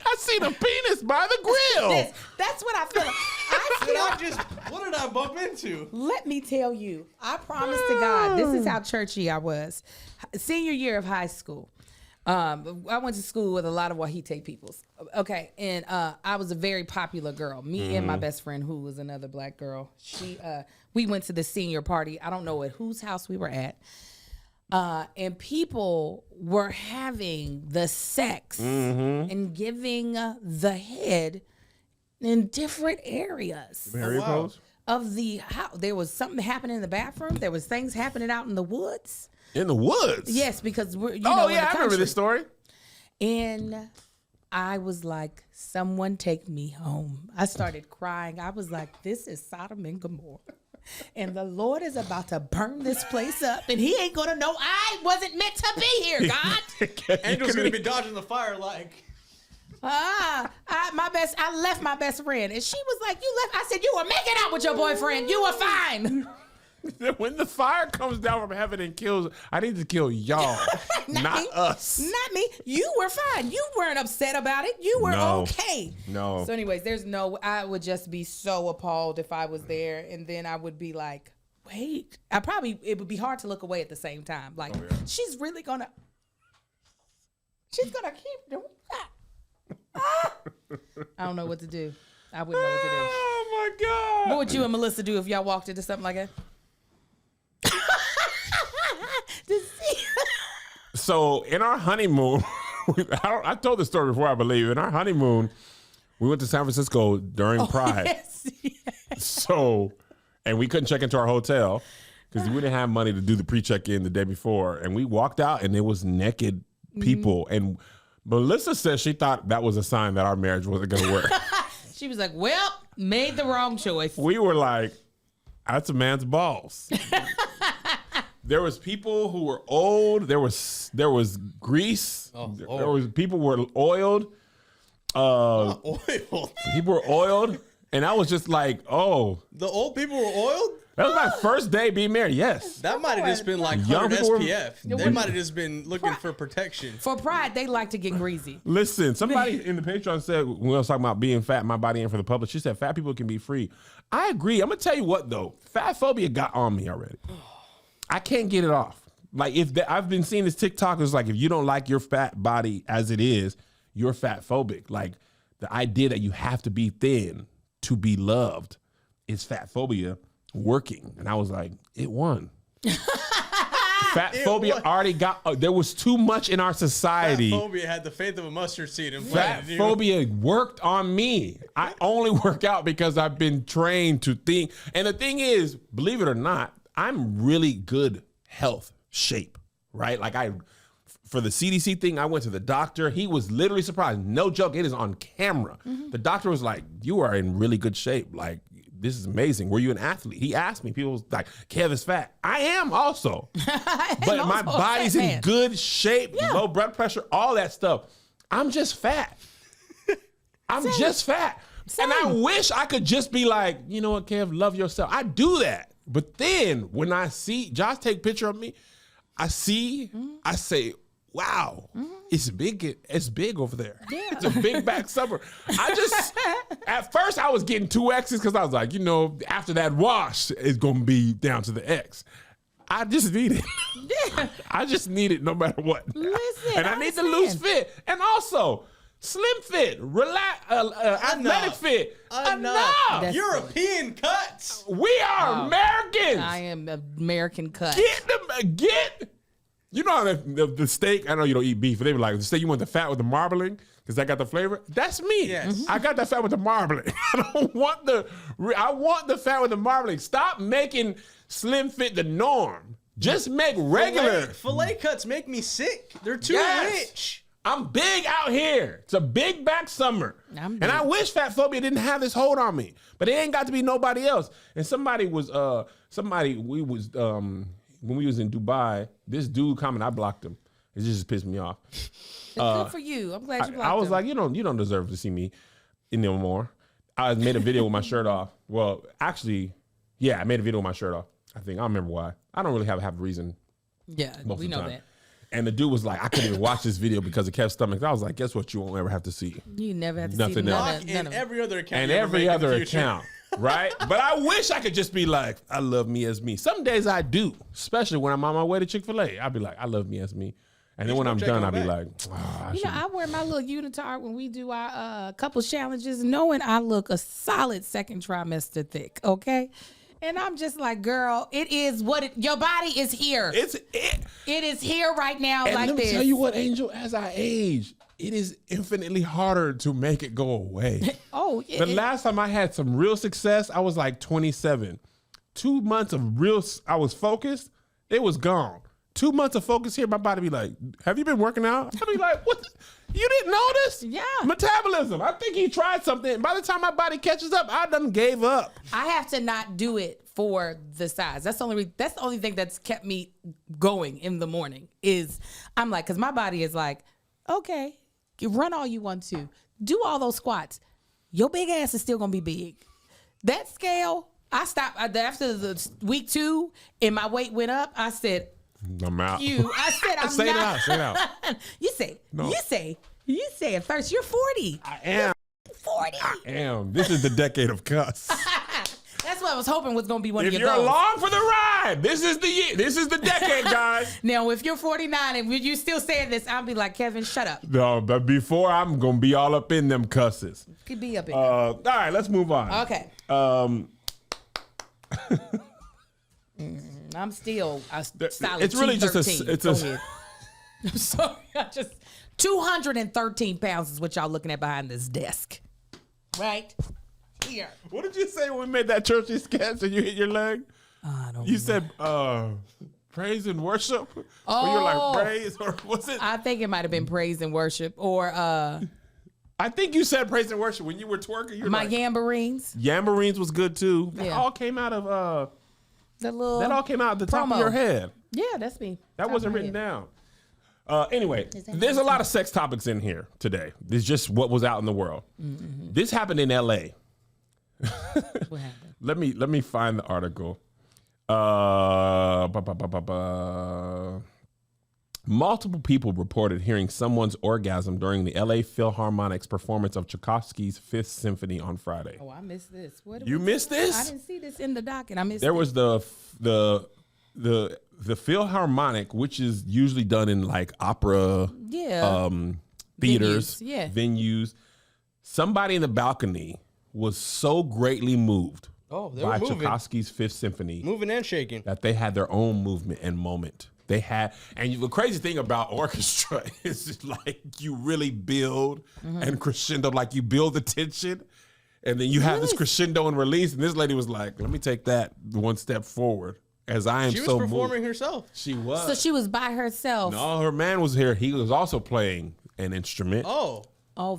I seen a penis by the grill. That's what I feel like. What did I bump into? Let me tell you, I promise to God, this is how churchy I was. Senior year of high school. I went to school with a lot of Wahite peoples. Okay, and I was a very popular girl. Me and my best friend, who was another black girl, we went to the senior party. I don't know at whose house we were at. And people were having the sex and giving the head in different areas of the house. There was something happening in the bathroom. There was things happening out in the woods. In the woods? Yes, because we're in the I remember country. this story. And I was like, someone take me home. I started crying. I was like, this is Sodom and Gomorrah. And the Lord is about to burn this place up, and he ain't gonna know I wasn't meant to be here, God. Angel's gonna be dodging the fire like. I left my best friend, and she was like, you left. I said, you were making out with your boyfriend. You were fine. When the fire comes down from heaven and kills, I need to kill y'all, not us. Not me. You were fine. You weren't upset about it. You were okay. No. So anyways, I would just be so appalled if I was there, and then I would be like, wait. It would be hard to look away at the same time. Like, she's keep doing that. I don't know what to do. I wouldn't know what to do. Oh my God. What would you and Melissa do if y'all walked into something like that? So in our honeymoon, I told this story before, I believe. In our honeymoon, we went to San Francisco during Pride. Yes. So, and we couldn't check into our hotel because we didn't have money to do the pre-check-in the day before. And we walked out and it was naked people. And Melissa said she thought that was a sign that our marriage wasn't going to work. She was like, well, made the wrong choice. We were like, that's a man's balls. There was people who were old. There was grease. There was people were oiled. Oiled. People were oiled, and I was just like, oh. The old people were oiled? That was my first day being married. Yes. That might have just been like 100 SPF. They might have just been looking for protection. For Pride, they like to get greasy. Listen, somebody in the Patreon said, when we was talking about being fat, my body ain't for the public, she said fat people can be free. I agree. I'm going to tell you what, though. Fat phobia got on me already. I can't get it off. Like, I've been seeing this TikTok. It's like, if you don't like your fat body as it is, you're fat phobic. Like, the idea that you have to be thin to be loved is fat phobia working. And I was like, it won. Fat phobia already got, there was too much in our society. Fat phobia had the faith of a mustard seed. Fat phobia worked on me. I only work out because I've been trained to think. And the thing is, believe it or not, I'm really good health shape, right? Like for the CDC thing, I went to the doctor. He was literally surprised. No joke. It is on camera. The doctor was like, you are in really good shape. Like, this is amazing. Were you an athlete? He asked me. People was like, Kev is fat. I am also. But my body's in good shape, low blood pressure, all that stuff. I'm just fat. I'm just fat. And I wish I could just be like, you know what, Kev, love yourself. I do that. But then when I see Josh take a picture of me, I say, wow, it's big over there. Yeah. It's a big back supper. At first I was getting 2 X's because I was like, after that wash, it's going to be down to the X. I just need it. Yeah. I just need it no matter what. Listen, and I need the loose fit. And also, slim fit, relax, athletic fit. Enough. European cuts. We are Americans. I am American cut. Get. You know how the steak, I know you don't eat beef, but they were like, the steak, you want the fat with the marbling? Because that got the flavor. That's me. Yes. I got the fat with the marbling. I want the fat with the marbling. Stop making slim fit the norm. Just make regular. Filet cuts make me sick. They're too rich. I'm big out here. It's a big back summer. And I wish fat phobia didn't have this hold on me. But it ain't got to be nobody else. And when we was in Dubai, this dude commented, I blocked him. It just pissed me off. Good for you. I'm glad you blocked him. I was like, you don't deserve to see me no more. I made a video with my shirt off. Well, actually, I made a video with my shirt off. I think I don't remember why. I don't really have a reason. Yeah, we know that. And the dude was like, I couldn't even watch this video because it kept stomach. I was like, guess what? You won't ever have to see. You never have to Nothing see else. none of every other account. And every other account, right? But I wish I could just be like, I love me as me. Some days I do, especially when I'm on my way to Chick-fil-A. I'll be like, I love me as me. And then when I'm done, I'll be like, I wear my little unitard when we do our couple challenges, knowing I look a solid second trimester thick, okay? And I'm just like, girl, it is your body is here. It is here right now, and like let me this. tell you what, Angel, as I age, it is infinitely harder to make it go away. The last time I had some real success, I was like 27. 2 months of I was focused, it was gone. 2 months of focus here, my body be like, have you been working out? I'd be like, what? You didn't notice? Yeah. Metabolism. I think he tried something. By the time my body catches up, I done gave up. I have to not do it for the size. That's the only thing that's kept me going in the morning is I'm like, because my body is like, okay, you run all you want to. Do all those squats. Your big ass is still going to be big. That scale, I stopped after the week 2 and my weight went up. I said, I'm out. I said I'm say not. Say it out. You say it first. You're 40. I am. 40. I am. This is the decade of cuss. That's what I was hoping was going to be one of your goals. If you're goals. along for the ride, this is the year. This is the decade, guys. Now, if you're 49 and you still saying this, I'll be like, Kevin, shut up. No, but before I'm going to be all up in them cusses. Could be up in all right, let's move on. Okay. I'm still solid. It's really just I'm sorry. 213 pounds is what y'all looking at behind this desk. Right here. What did you say when we made that churchy sketch and you hit your leg? I don't know. You said praise and worship? Oh. Or you're like praise or what's it? I think it might have been praise and worship or I think you said praise and worship when you were twerking. You were my Yamborines. Yamborines was good too. That Yeah. all came out of that all came out at the top promo. of your head. Yeah, that's me. That wasn't written down. Anyway, there's a lot of sex topics in here today. This is just what was out in the world. Mm-hmm. This happened in L.A. What happened? Let me find the article. Multiple people reported hearing someone's orgasm during the L.A. Philharmonic's performance of Tchaikovsky's Fifth Symphony on Friday. Oh, I missed this. You missed this? I didn't see this in the doc, and I missed. There was the Philharmonic, which is usually done in like opera, theaters, venues. Somebody in the balcony was so greatly moved by Tchaikovsky's Fifth Symphony, moving and shaking, that they had their own movement and moment. They had, and the crazy thing about orchestra is like you really build and crescendo, like you build the tension, and then you have this crescendo and release. And this lady was like, "Let me take that one step forward." As I am, she was so performing moved. herself. She was. So she was by herself. No, her man was here. He was also playing an instrument. Oh,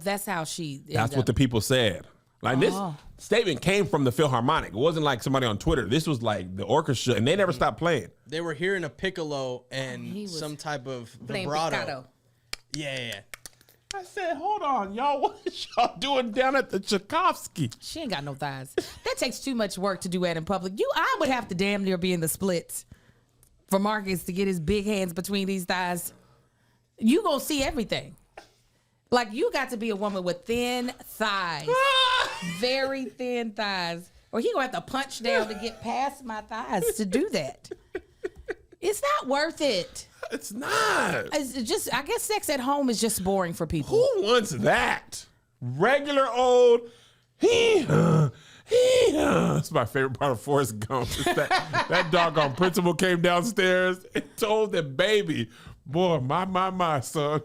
that's how she. That's what the people said. Like this statement came from the Philharmonic. It wasn't like somebody on Twitter. This was like the orchestra, and they never stopped playing. They were hearing a piccolo and some type of vibrato. Yeah. I said, hold on, y'all. What is y'all doing down at the Tchaikovsky? She ain't got no thighs. That takes too much work to do that in public. I would have to damn near be in the splits for Marcus to get his big hands between these thighs. You gonna see everything. Like, you got to be a woman with thin thighs. Very thin thighs. Or he gonna have to punch down to get past my thighs to do that. It's not worth it. It's not. It's just, I guess sex at home is just boring for people. Who wants that? Regular old, That's my favorite part of Forrest Gump. Is that doggone principal came downstairs and told the baby, boy, my, son.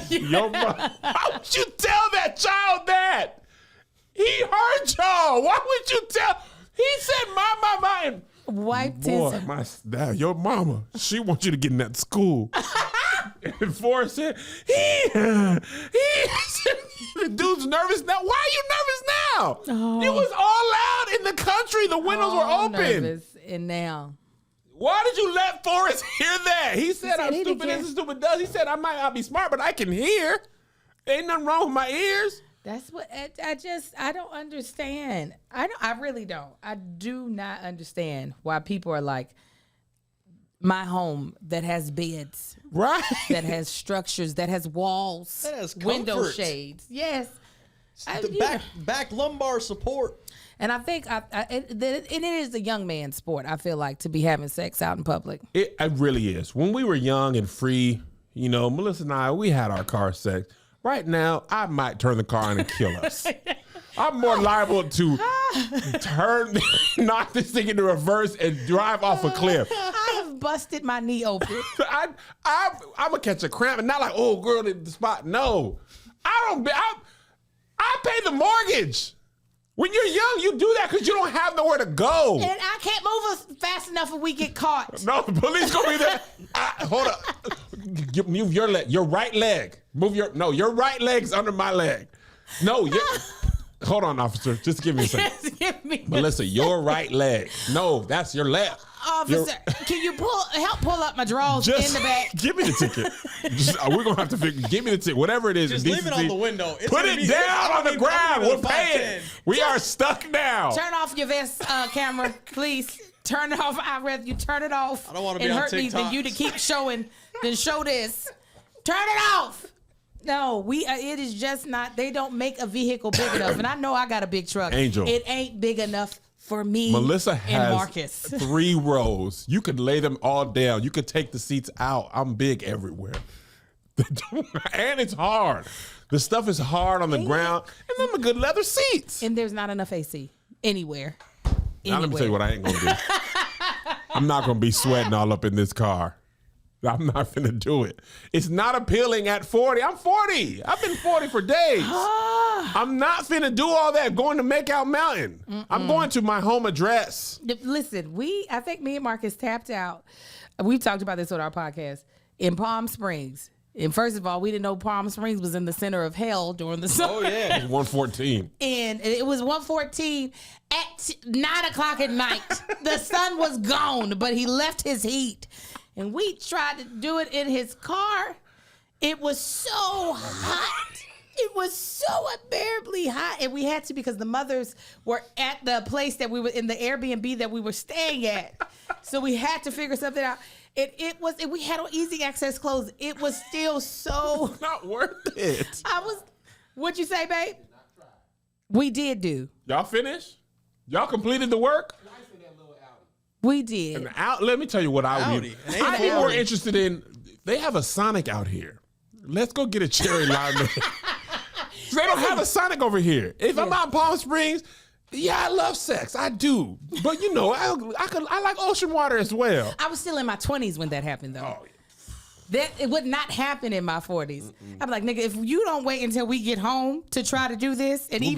Yo, why would you tell that child that? He hurt y'all. Why would you tell? He said, my. And wiped boy, his... your mama, she wants you to get in that school. And Forrest said, the dude's nervous now. Why are you nervous now? Oh. It was all loud in the country. The windows were open. Nervous. And now... Why did you let Forrest hear that? He said I'm he stupid as a stupid does. He said I might not be smart, but I can hear. Ain't nothing wrong with my ears. That's what I don't understand. I really don't. I do not understand why people are like, my home that has beds, right? That has structures, that has walls, that has window shades. Yes. The back lumbar support. And I think it is a young man's sport, I feel like, to be having sex out in public. It really is. When we were young and free, Melissa and I, we had our car sex. Right now, I might turn the car on and kill us. I'm more liable to knock this thing into reverse and drive off a cliff. I have busted my knee open. I'm gonna catch a cramp and not like, oh, girl, at the spot. No, I pay the mortgage. When you're young, you do that because you don't have nowhere to go. And I can't move fast enough if we get caught. No, the police gonna be there. Hold up. Move your leg, your right leg. Your right leg's under my leg. No, hold on, officer. Just give me a second. Melissa, your right leg. No, that's your left. Officer, can you help pull up my drawers in the back? Give me the ticket. We're gonna have to figure. Give me the ticket. Whatever it is. Just leave it on the window. Put it down on the ground. We're paying. We are stuck now. Turn off your vest camera, please. Turn it off. I'd rather you turn it off. I don't want to be on TikTok. It hurt me than you to keep showing. Then show this. Turn it off. No, it is just not. They don't make a vehicle big enough, and I know I got a big truck. Angel, it ain't big enough for me. Melissa and has Marcus. 3 rows. You could lay them all down. You could take the seats out. I'm big everywhere. And it's hard. The stuff is hard on the ground. And them are good leather seats. And there's not enough AC anywhere. Now let me tell you what I ain't going to do. I'm not going to be sweating all up in this car. I'm not going to do it. It's not appealing at 40. I'm 40. I've been 40 for days. I'm not finna do all that going to Makeout Mountain. I'm going to my home address. Listen, I think me and Marcus tapped out. We've talked about this on our podcast in Palm Springs. And first of all, we didn't know Palm Springs was in the center of hell during the summer. Oh, yeah. It was 1:14. And it was 1:14 at 9 o'clock at night. The sun was gone, but he left his heat. And we tried to do it in his car. It was so hot. It was so unbearably hot. And we had to, because the mothers were at the place that we were in, the Airbnb that we were staying at. So we had to figure something out. We had on easy access clothes. It was still so. It's not worth it. What'd you say, babe? We did do. Y'all finished? Y'all completed the work? We did. Let me tell you what I'd be more interested in. They have a Sonic out here. Let's go get a cherry limeade. They don't have a Sonic over here. If I'm out in Palm Springs, yeah, I love sex. I do. But I like ocean water as well. I was still in my 20s when that happened, though. Oh, yeah. It would not happen in my 40s. I'm like, nigga, if you don't wait until we get home to try to do this, and he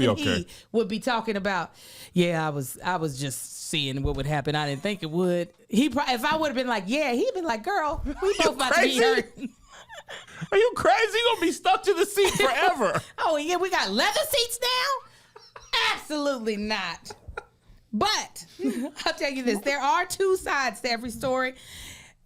would be talking about, yeah, I was just seeing what would happen. I didn't think it would. If I would have been like, yeah, he'd been like, girl, we both about to be hurt. Are you crazy? You're gonna be stuck to the seat forever. Oh yeah, we got leather seats now? Absolutely not. But I'll tell you this, there are 2 sides to every story.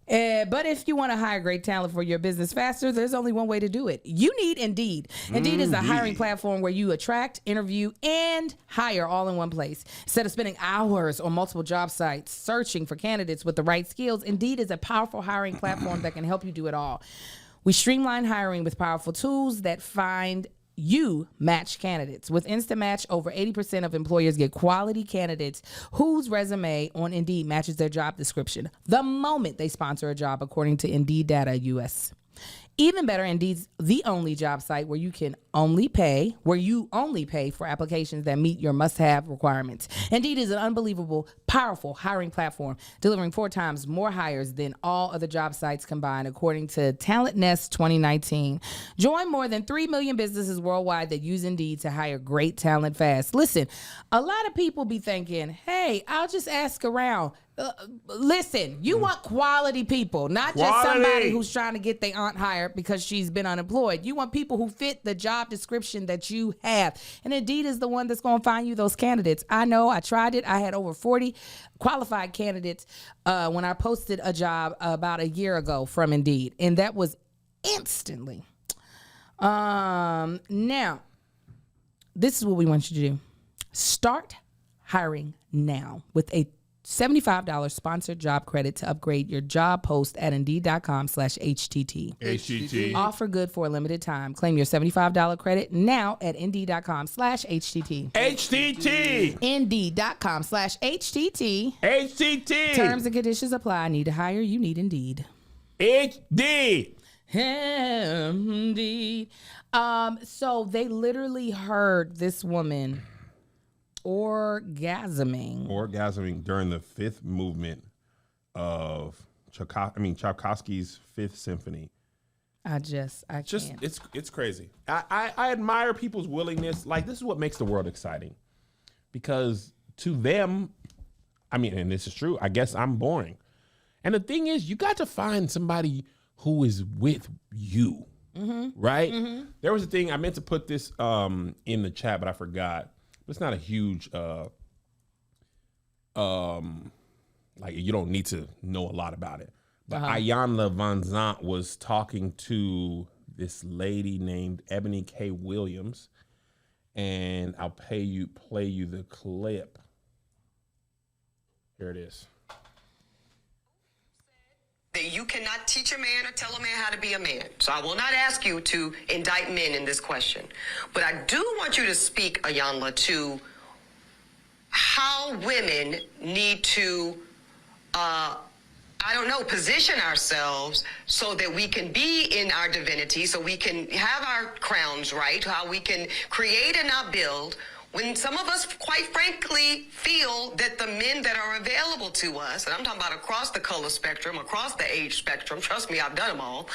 But if you want to hire great talent for your business faster, there's only one way to do it. You need Indeed. Indeed is a hiring platform where you attract, interview, and hire all in one place. Instead of spending hours on multiple job sites searching for candidates with the right skills, Indeed is a powerful hiring platform that can help you do it all. We streamline hiring with powerful tools that find you match candidates. With Instant Match, over 80% of employers get quality candidates whose resume on Indeed matches their job description the moment they sponsor a job, according to Indeed Data US. Even better, Indeed's the only job site where you only pay for applications that meet your must-have requirements. Indeed is an unbelievable, powerful hiring platform, delivering 4 times more hires than all other job sites combined, according to Talent Nest 2019. Join more than 3 million businesses worldwide that use Indeed to hire great talent fast. Listen, a lot of people be thinking, hey, I'll just ask around. Listen, you want quality people, not just somebody who's trying to get their aunt hired because she's been unemployed. You want people who fit the job description that you have. And Indeed is the one that's going to find you those candidates. I know, I tried it. I had over 40 qualified candidates when I posted a job about a year ago from Indeed. And that was instantly. Now, this is what we want you to do. Start hiring now with a $75 sponsored job credit to upgrade your job post at Indeed.com/HTT. HTT. Offer good for a limited time. Claim your $75 credit now at Indeed.com/HTT. HTT. Indeed.com/HTT. HTT. Terms and conditions apply. Need to hire? You need Indeed. HD. Indeed. So they literally heard this woman orgasming during the fifth movement of Tchaikovsky's Fifth Symphony. I can't. It's crazy. I admire people's willingness. Like, this is what makes the world exciting, because to them, and this is true, I guess I'm boring. And the thing is, you got to find somebody who is with you, right? Mm-hmm. There was a thing I meant to put this in the chat, but I forgot. It's not a huge, you don't need to know a lot about it. But Ayanna Van Zant was talking to this lady named Ebony K. Williams, and I'll play you the clip. Here it is. That you cannot teach a man or tell a man how to be a man. So I will not ask you to indict men in this question. But I do want you to speak, Ayanna, to how women need to, position ourselves so that we can be in our divinity, so we can have our crowns right, how we can create and not build, when some of us, quite frankly, feel that the men that are available to us, and I'm talking about across the color spectrum, across the age spectrum, trust me, I've done them all,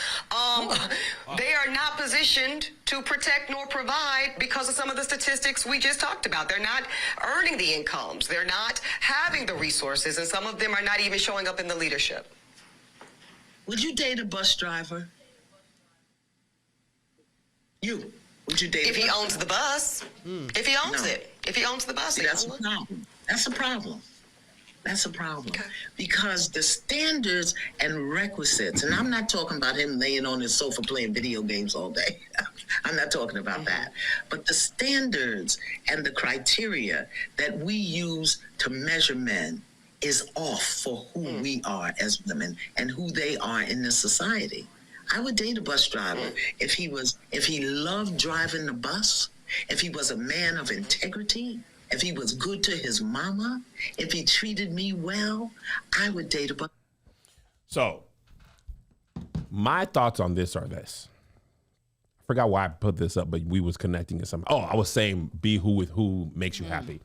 they are not positioned to protect nor provide because of some of the statistics we just talked about. They're not earning the incomes. They're not having the resources, and some of them are not even showing up in the leadership. Would you date a bus driver? Would you date if he owns the bus? If he owns it. If he owns the bus. See, that's a problem. That's a problem. That's a problem. Okay. Because the standards and requisites, and I'm not talking about him laying on his sofa playing video games all day. I'm not talking about that. But the standards and the criteria that we use to measure men is off for who we are as women and who they are in this society. I would date a bus driver if he loved driving the bus, if he was a man of integrity, if he was good to his mama, if he treated me well. I would date a bus. So my thoughts on this are this. I forgot why I put this up, but we was connecting to something. Oh, I was saying be who with who makes you happy.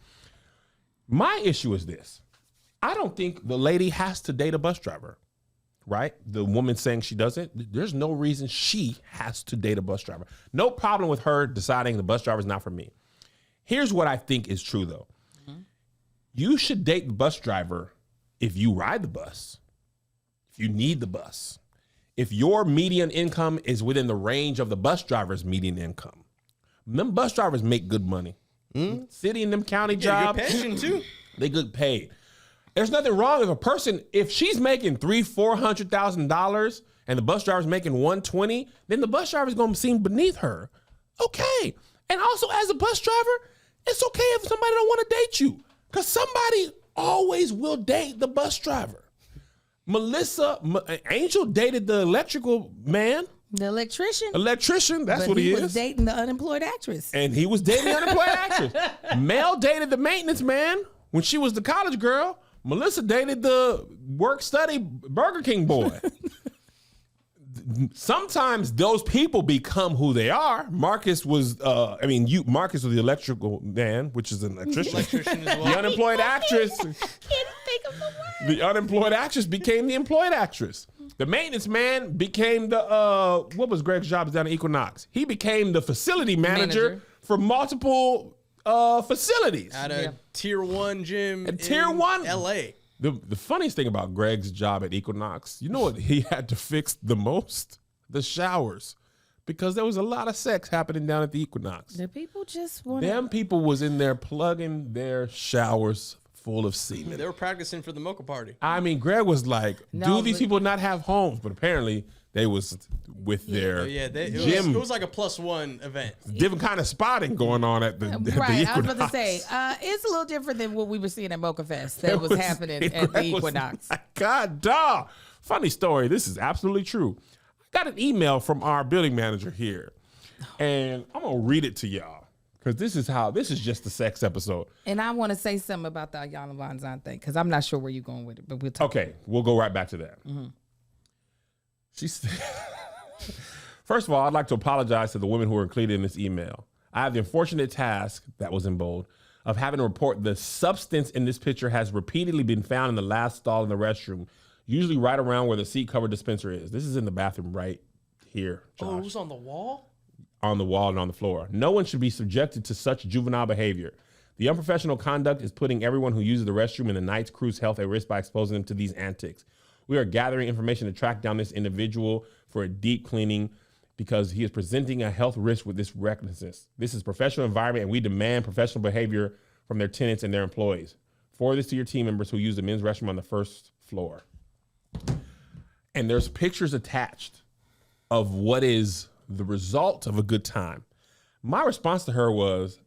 My issue is this. I don't think the lady has to date a bus driver. Right? The woman saying she doesn't, there's no reason she has to date a bus driver. No problem with her deciding the bus driver is not for me. Here's what I think is true, though. You should date the bus driver if you ride the bus, if you need the bus, if your median income is within the range of the bus driver's median income. Them bus drivers make good money. City and them county jobs. Good pension, too. They good paid. There's nothing wrong with a person, if she's making $300,000-$400,000 and the bus driver's making $120,000, then the bus driver's gonna seem beneath her. Okay. And also, as a bus driver, it's okay if somebody don't want to date you, because somebody always will date the bus driver. Angel dated the electrical man, The electrician. That's But what he he is. was dating the unemployed actress. And he was dating the unemployed actress. Mel dated the maintenance man when she was the college girl. Melissa dated the work-study Burger King boy. Sometimes those people become who they are. Marcus was, Marcus was the electrical man, which is an electrician. Electrician as well. The unemployed actress. Can't think of the word. The unemployed actress became the employed actress. The maintenance man became the, what was Greg's job down at Equinox? He became the facility manager. For multiple facilities. At a tier 1 gym At tier 1? LA. The funniest thing about Greg's job at Equinox, you know what he had to fix the most? The showers. Because there was a lot of sex happening down at the Equinox. The people just want Them people was in there plugging their showers full of semen. They were practicing for the mocha party. I mean, Greg was like, No, do these but- people not have homes? But apparently they was with their It was like a +1 event. different kind of spotting going on at the, at the Right, Equinox. I was about to say, it's a little different than what we were seeing at Mocha Fest that was happening at the Equinox. God, dog. Funny story. This is absolutely true. I got an email from our building manager here, and I'm gonna read it to y'all because this is just the sex episode. And I want to say something about the Ayana Von Zan thing because I'm not sure where you're going with it, but we'll talk. Okay, we'll go right back to that. She said, first of all, I'd like to apologize to the women who were included in this email. I have the unfortunate task, that was in bold, of having to report the substance in this picture has repeatedly been found in the last stall in the restroom, usually right around where the seat cover dispenser is. This is in the bathroom right here, Josh. Oh, it was on the wall? On the wall and on the floor. No one should be subjected to such juvenile behavior. The unprofessional conduct is putting everyone who uses the restroom and the night's crew's health at risk by exposing them to these antics. We are gathering information to track down this individual for a deep cleaning because he is presenting a health risk with this recklessness. This is a professional environment, and we demand professional behavior from their tenants and their employees. Forward this to your team members who use the men's restroom on the first floor. And there's pictures attached of what is the result of a good time. My response to her was,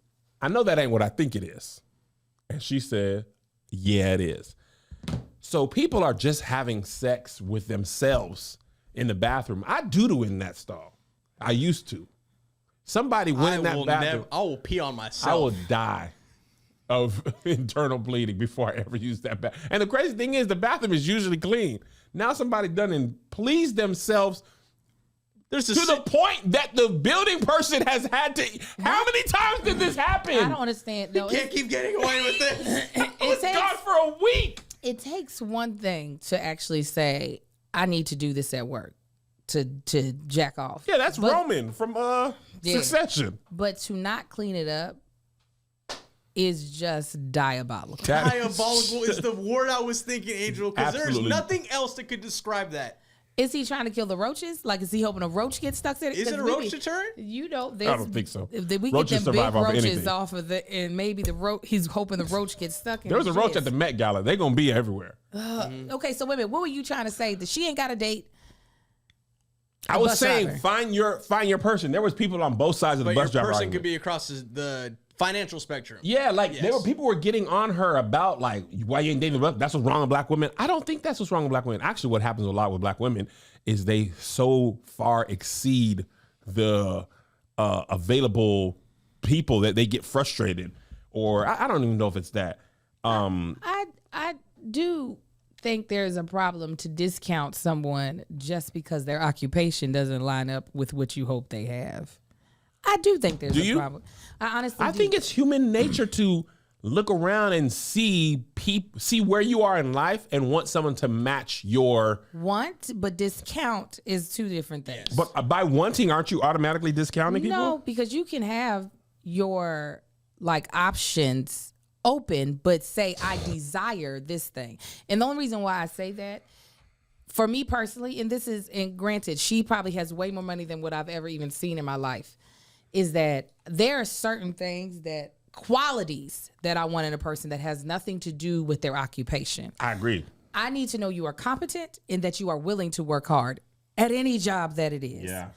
I know that ain't what I think it is. And she said, yeah, it is. So people are just having sex with themselves in the bathroom. I doo-doo in that stall. I used to. Somebody went in that bathroom. I will pee on myself. I will die of internal bleeding before I ever use that bathroom. And the crazy thing is the bathroom is usually clean. Now somebody done and pleased themselves to the point that the building person has had to. How many times did this happen? I don't understand. No, You can't keep getting away with this. I was gone for a week. It takes one thing to actually say, I need to do this at work, to jack off. Yeah, that's Roman from Succession. But to not clean it up is just diabolical. Diabolical is the word I was thinking, Angel, because there's Absolutely. nothing else that could describe that. Is he trying to kill the roaches? Like, is he hoping a roach gets stuck there? Is it a roach deterrent? You know, I don't think so. If we Roaches get them big survive off of roaches anything. off of the, and maybe he's hoping the roach gets stuck in There was a his roach chest. at the Met Gala. They're going to be everywhere. Okay, so wait a minute. What were you trying to say? That she ain't got a date? I was bus saying, driver. find your person. There was people on both sides of the But your bus driver person argument. could be across the financial spectrum. Yeah, like Yes. people were getting on her about like why you ain't dating the that's what's wrong with black women. I don't think that's what's wrong with black women. Actually, what happens a lot with black women is they so far exceed the available people that they get frustrated, or I don't even know if it's that. I do think there's a problem to discount someone just because their occupation doesn't line up with what you hope they have. I do think there's Do a you? problem. I honestly do. think it's human nature to look around and see where you are in life and want someone to match your. Want, but discount is two different things. But by wanting, aren't you automatically discounting people? No, because you can have your like options open, but say I desire this thing. And the only reason why I say that, for me personally, and granted, she probably has way more money than what I've ever even seen in my life, is that there are certain things qualities that I want in a person that has nothing to do with their occupation. I agree. I need to know you are competent and that you are willing to work hard at any job that it is. Yeah.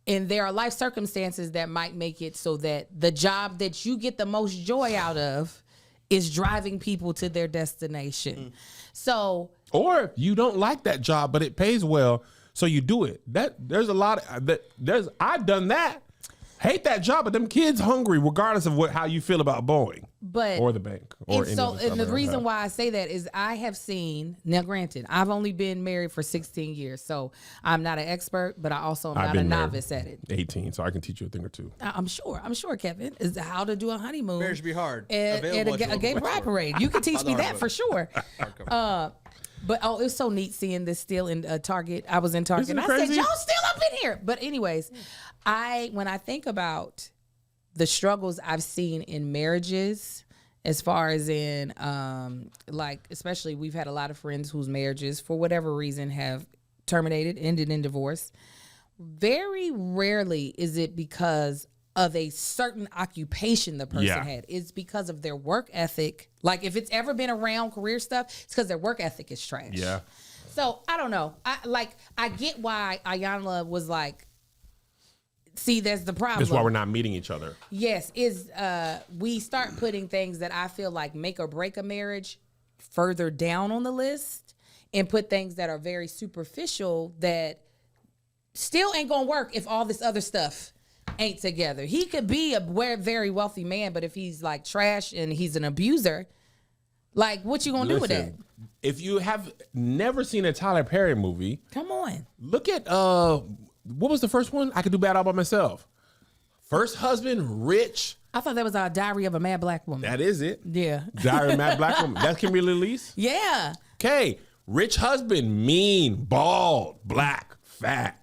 And there are life circumstances that might make it so that the job that you get the most joy out of is driving people to their destination. So, Or if you don't like that job, but it pays well, So you do it. There's a lot of I've done that. Hate that job, but them kids hungry regardless of how you feel about Boeing. But or the bank. Or and the reason why I say that is I have seen, now granted, I've only been married for 16 years, so I'm not an expert, but I also am not a novice at it. 18, so I can teach you a thing or two. I'm sure, Kevin, is how to do a honeymoon. Marriage be hard. At a gay pride parade. You can teach me that for sure. But it was so neat seeing this still in Target. I was in Target and I said, y'all still up in here. But anyways, when I think about the struggles I've seen in marriages, as far as in especially we've had a lot of friends whose marriages for whatever reason have ended in divorce. Very rarely is it because of a certain occupation the person had. It's because of their work ethic. Like if it's ever been around career stuff, it's because their work ethic is trash. Yeah. So I don't know. I get why Ayanla was like, see, that's the problem. That's why we're not meeting each other. Yes, we start putting things that I feel like make or break a marriage further down on the list and put things that are very superficial that still ain't gonna work if all this other stuff ain't together. He could be a very wealthy man, but if he's like trash and he's an abuser, like what you gonna do with that? If you have never seen a Tyler Perry movie, come on, look at what was the first one? I Could Do Bad All By Myself. First husband, rich. I thought that was our Diary of a Mad Black Woman. That is it. Yeah. Diary of a Mad Black Woman. That's Kimberly Elise? Yeah. Okay. Rich husband, mean, bald, black, fat.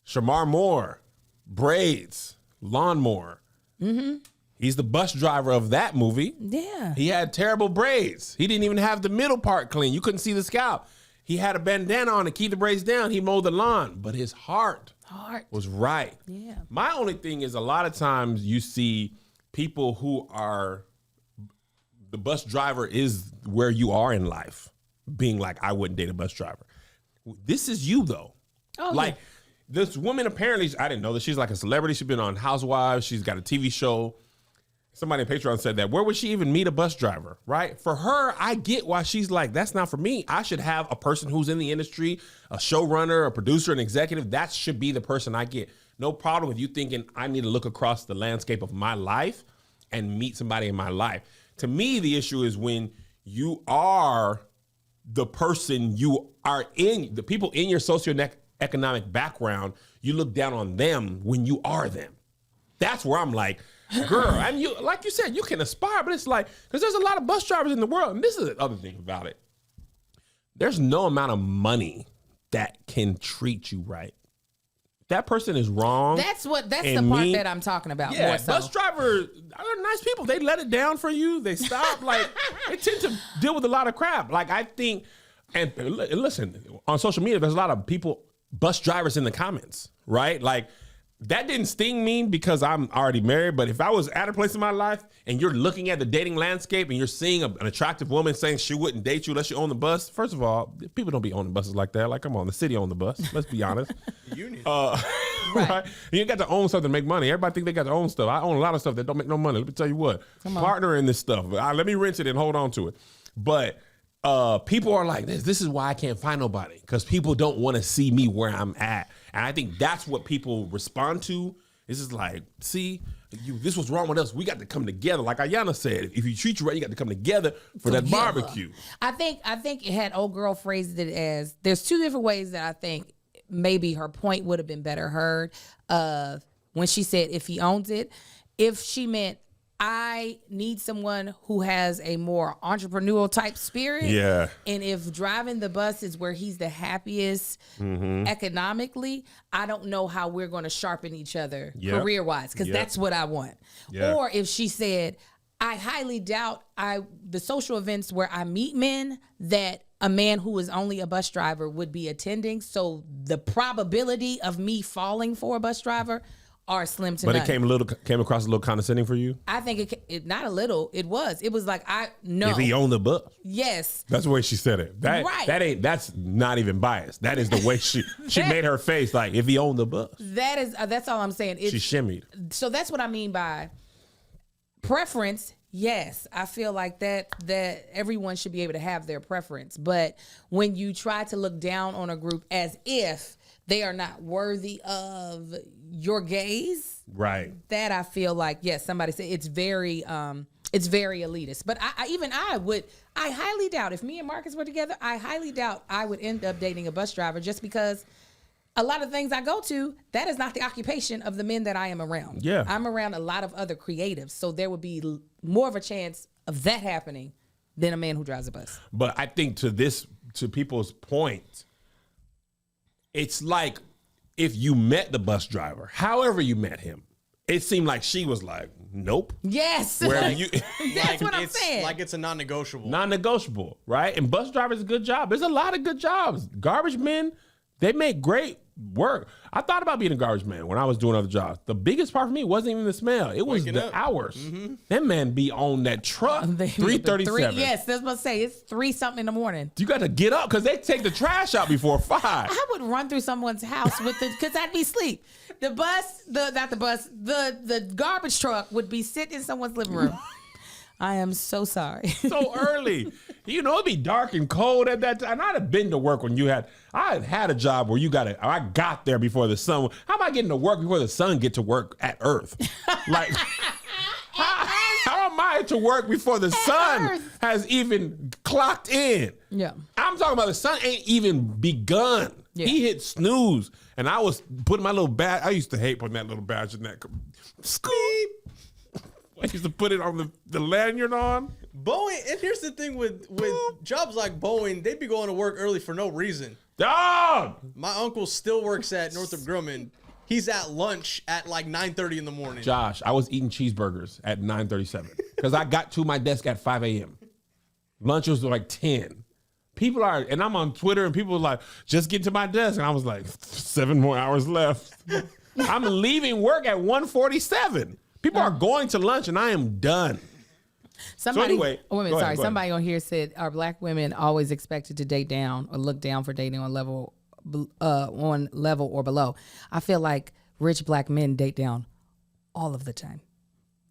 Shamar Moore, braids, lawnmower. Mm-hmm. He's the bus driver of that movie. Yeah. He had terrible braids. He didn't even have the middle part clean. You couldn't see the scalp. He had a bandana on to keep the braids down. He mowed the lawn, but his heart was right. Yeah. My only thing is a lot of times you see people who are, the bus driver is where you are in life, being like, I wouldn't date a bus driver. This is you though. Oh, like this woman apparently, I didn't know that she's like a celebrity. She's been on Housewives. She's got a TV show. Somebody on Patreon said that. Where would she even meet a bus driver, right? For her, I get why she's like, that's not for me. I should have a person who's in the industry, a showrunner, a producer, an executive. That should be the person I get. No problem with you thinking I need to look across the landscape of my life and meet somebody in my life. To me, the issue is when you are the person you are in, the people in your socioeconomic background, you look down on them when you are them. That's where I'm like, girl, and you, like you said, you can aspire, but it's like, because there's a lot of bus drivers in the world, and this is the other thing about it. There's no amount of money that can treat you right. That person is wrong. That's the part that I'm talking about. Yeah, more so. Bus drivers are nice people. They let it down for you. They stop. Like, they tend to deal with a lot of crap. Like, I think, and listen, on social media, there's a lot of people, bus drivers in the comments, right? Like, that didn't sting me because I'm already married, but if I was at a place in my life and you're looking at the dating landscape and you're seeing an attractive woman saying she wouldn't date you unless you own the bus, first of all, people don't be owning buses like that. Like, come on, the city owned the bus. Let's be honest. Right? You got to own something to make money. Everybody think they got to own stuff. I own a lot of stuff that don't make no money. Let me tell you what. Partner in this stuff. Let me rent it and hold on to it. But people are like, this is why I can't find nobody, because people don't want to see me where I'm at. And I think that's what people respond to. It's just like, see, this was wrong with us. We got to come together. Like Ayanna said, if you treat you right, you got to come together for that barbecue. I think it had old girl phrased it as, there's two different ways that I think maybe her point would have been better heard. When she said, if he owns it, if she meant, I need someone who has a more entrepreneurial type spirit. Yeah. And if driving the bus is where he's the happiest economically, I don't know how we're going to sharpen each other career-wise, because that's what I want. Yep. Or if she said, I highly doubt the social events where I meet men that a man who is only a bus driver would be attending. So the probability of me falling for a bus driver are slim to none. But it came across a little condescending for you? I think it not a little. It was like, I know. If he owned the bus. Yes. That's the way she said it. That's not even biased. That is the way she made her face, like, if he owned the bus. That's all I'm saying. She shimmied. So that's what I mean by preference. Yes, I feel like that everyone should be able to have their preference. But when you try to look down on a group as if they are not worthy of your gaze. Right. That I feel like, yes, somebody said it's very elitist. But I highly doubt if me and Marcus were together, I highly doubt I would end up dating a bus driver just because a lot of things I go to, that is not the occupation of the men that I am around. Yeah. I'm around a lot of other creatives. So there would be more of a chance of that happening than a man who drives a bus. But I think to people's point, it's like if you met the bus driver, however you met him, it seemed like she was like, nope. Yes. Where you That's what I'm saying. Like it's a non-negotiable. Non-negotiable, right? And bus drivers a good job. There's a lot of good jobs. Garbage men, they make great work. I thought about being a garbage man when I was doing other jobs. The biggest part for me wasn't even the smell. It was Waking the up. hours. That man be on that truck 3:37. Yes, that's what I say. It's 3-something in the morning. You got to get up because they take the trash out before 5. I would run through someone's house with because I'd be asleep. The garbage truck would be sitting in someone's living room. I am so sorry. So early. You know, it'd be dark and cold at that time. And I'd have been to work when I had a job where I got there before the sun. How am I getting to work before the sun get to work at Earth? Like, how am I to work before the sun Earth. has even clocked in? Yeah. I'm talking about the sun ain't even begun. Yeah. He hit snooze. And I was putting my little badge. I used to hate putting that little badge in that. Squeep. I used to put it on the lanyard on. Boeing, and here's the thing with jobs like Boeing, they be going to work early for no reason. Dog! My uncle still works at Northrop Grumman. He's at lunch at like 9:30 in the morning. Josh, I was eating cheeseburgers at 9:37 because I got to my desk at 5 a.m. Lunch was like 10. And I'm on Twitter and people are like, just get to my desk. And I was like, 7 more hours left. I'm leaving work at 1:47. People are going to lunch and I am done. Somebody, go ahead. Somebody on here said, are black women always expected to date down or look down for dating on level or below? I feel like rich black men date down all of the time.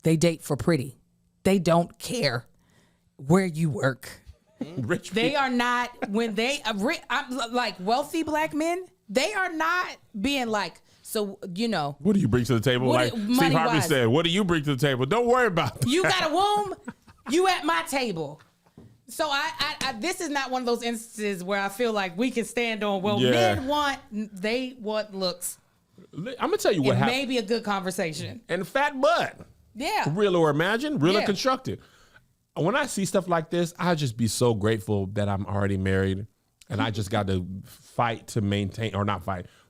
They date for pretty. They don't care where you work. Rich They are not, when they, like wealthy black men, they are not being like, so, you know. What do you bring to the table? Like Steve Harvey said, what do you bring to the table? Don't worry about that. You got a womb, you at my table. So I this is not one of those instances where I feel like we can stand on, men want looks. I'm going to tell you what happened. Maybe a good conversation. And fat butt. Yeah. Real or imagined, real or Yeah. constructive. When I see stuff like this, I just be so grateful that I'm already married and I just got to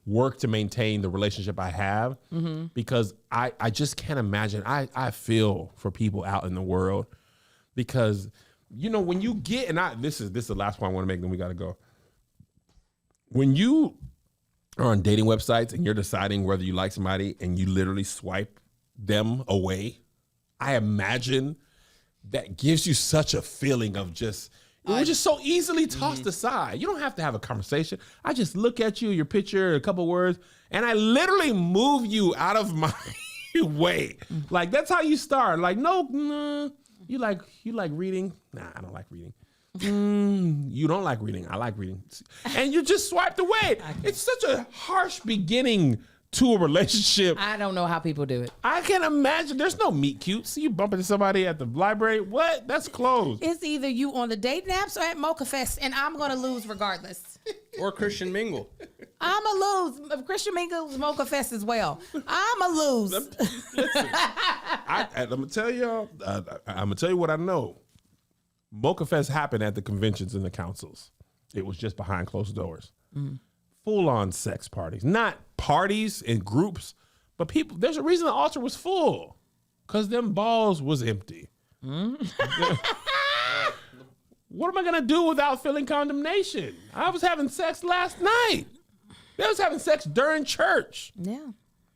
work to maintain the relationship I have because I just can't imagine. I feel for people out in the world because, you know, when you get, and this is the last point I want to make, then we got to go. When you are on dating websites and you're deciding whether you like somebody and you literally swipe them away, I imagine that gives you such a feeling of just, we're just so easily tossed aside. You don't have to have a conversation. I just look at you, your picture, a couple words, and I literally move you out of my way. Like, that's how you start. Like, no, you like reading? Nah, I don't like reading. You don't like reading. I like reading. And you just swiped away. It's such a harsh beginning to a relationship. I don't know how people do it. I can't imagine. There's no meet cutes. You bump into somebody at the library. What? That's closed. It's either you on the dating apps or at Mocha Fest, and I'm going to lose regardless. Or Christian Mingle. I'm a lose. Christian Mingle's Mocha Fest as well. I'm a lose. Listen, I'm gonna tell y'all. I'm gonna tell you what I know. Mocha Fest happened at the conventions and the councils. It was just behind closed doors. Full-on sex parties, not parties in groups, but people. There's a reason the altar was full, cause them balls was empty. What am I gonna do without feeling condemnation? I was having sex last night. They was having sex during church. Yeah,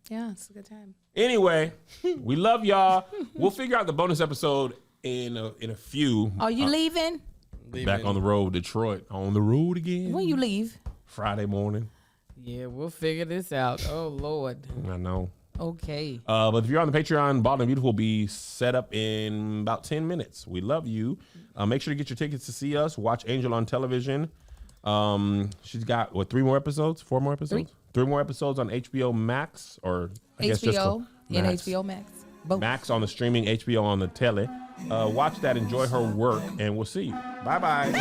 it's a good time. Anyway, we love y'all. We'll figure out the bonus episode in a few. Are you leaving? Back on the road, Detroit. On the road again. When you leave? Friday morning. Yeah, we'll figure this out. Oh, Lord. I know. Okay. But if you're on the Patreon, Bald and Beautiful will be set up in about 10 minutes. We love you. Make sure to get your tickets to see us. Watch Angel on television. She's got, 4 more episodes? 3 more episodes on HBO Max, or I guess just HBO and Max. HBO Max. Both. Max on the streaming, HBO on the tele. Watch that, enjoy her work, and we'll see you. Bye-bye.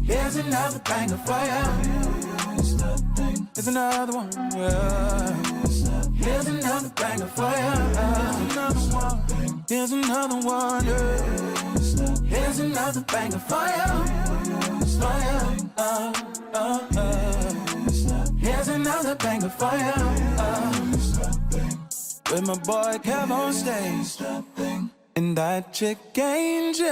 Here's another banger for you. Here's another one. Here's another banger for you. Here's another one. Here's another banger for you. Here's another banger for you. With my boy Kev on stage. And that chick Angel.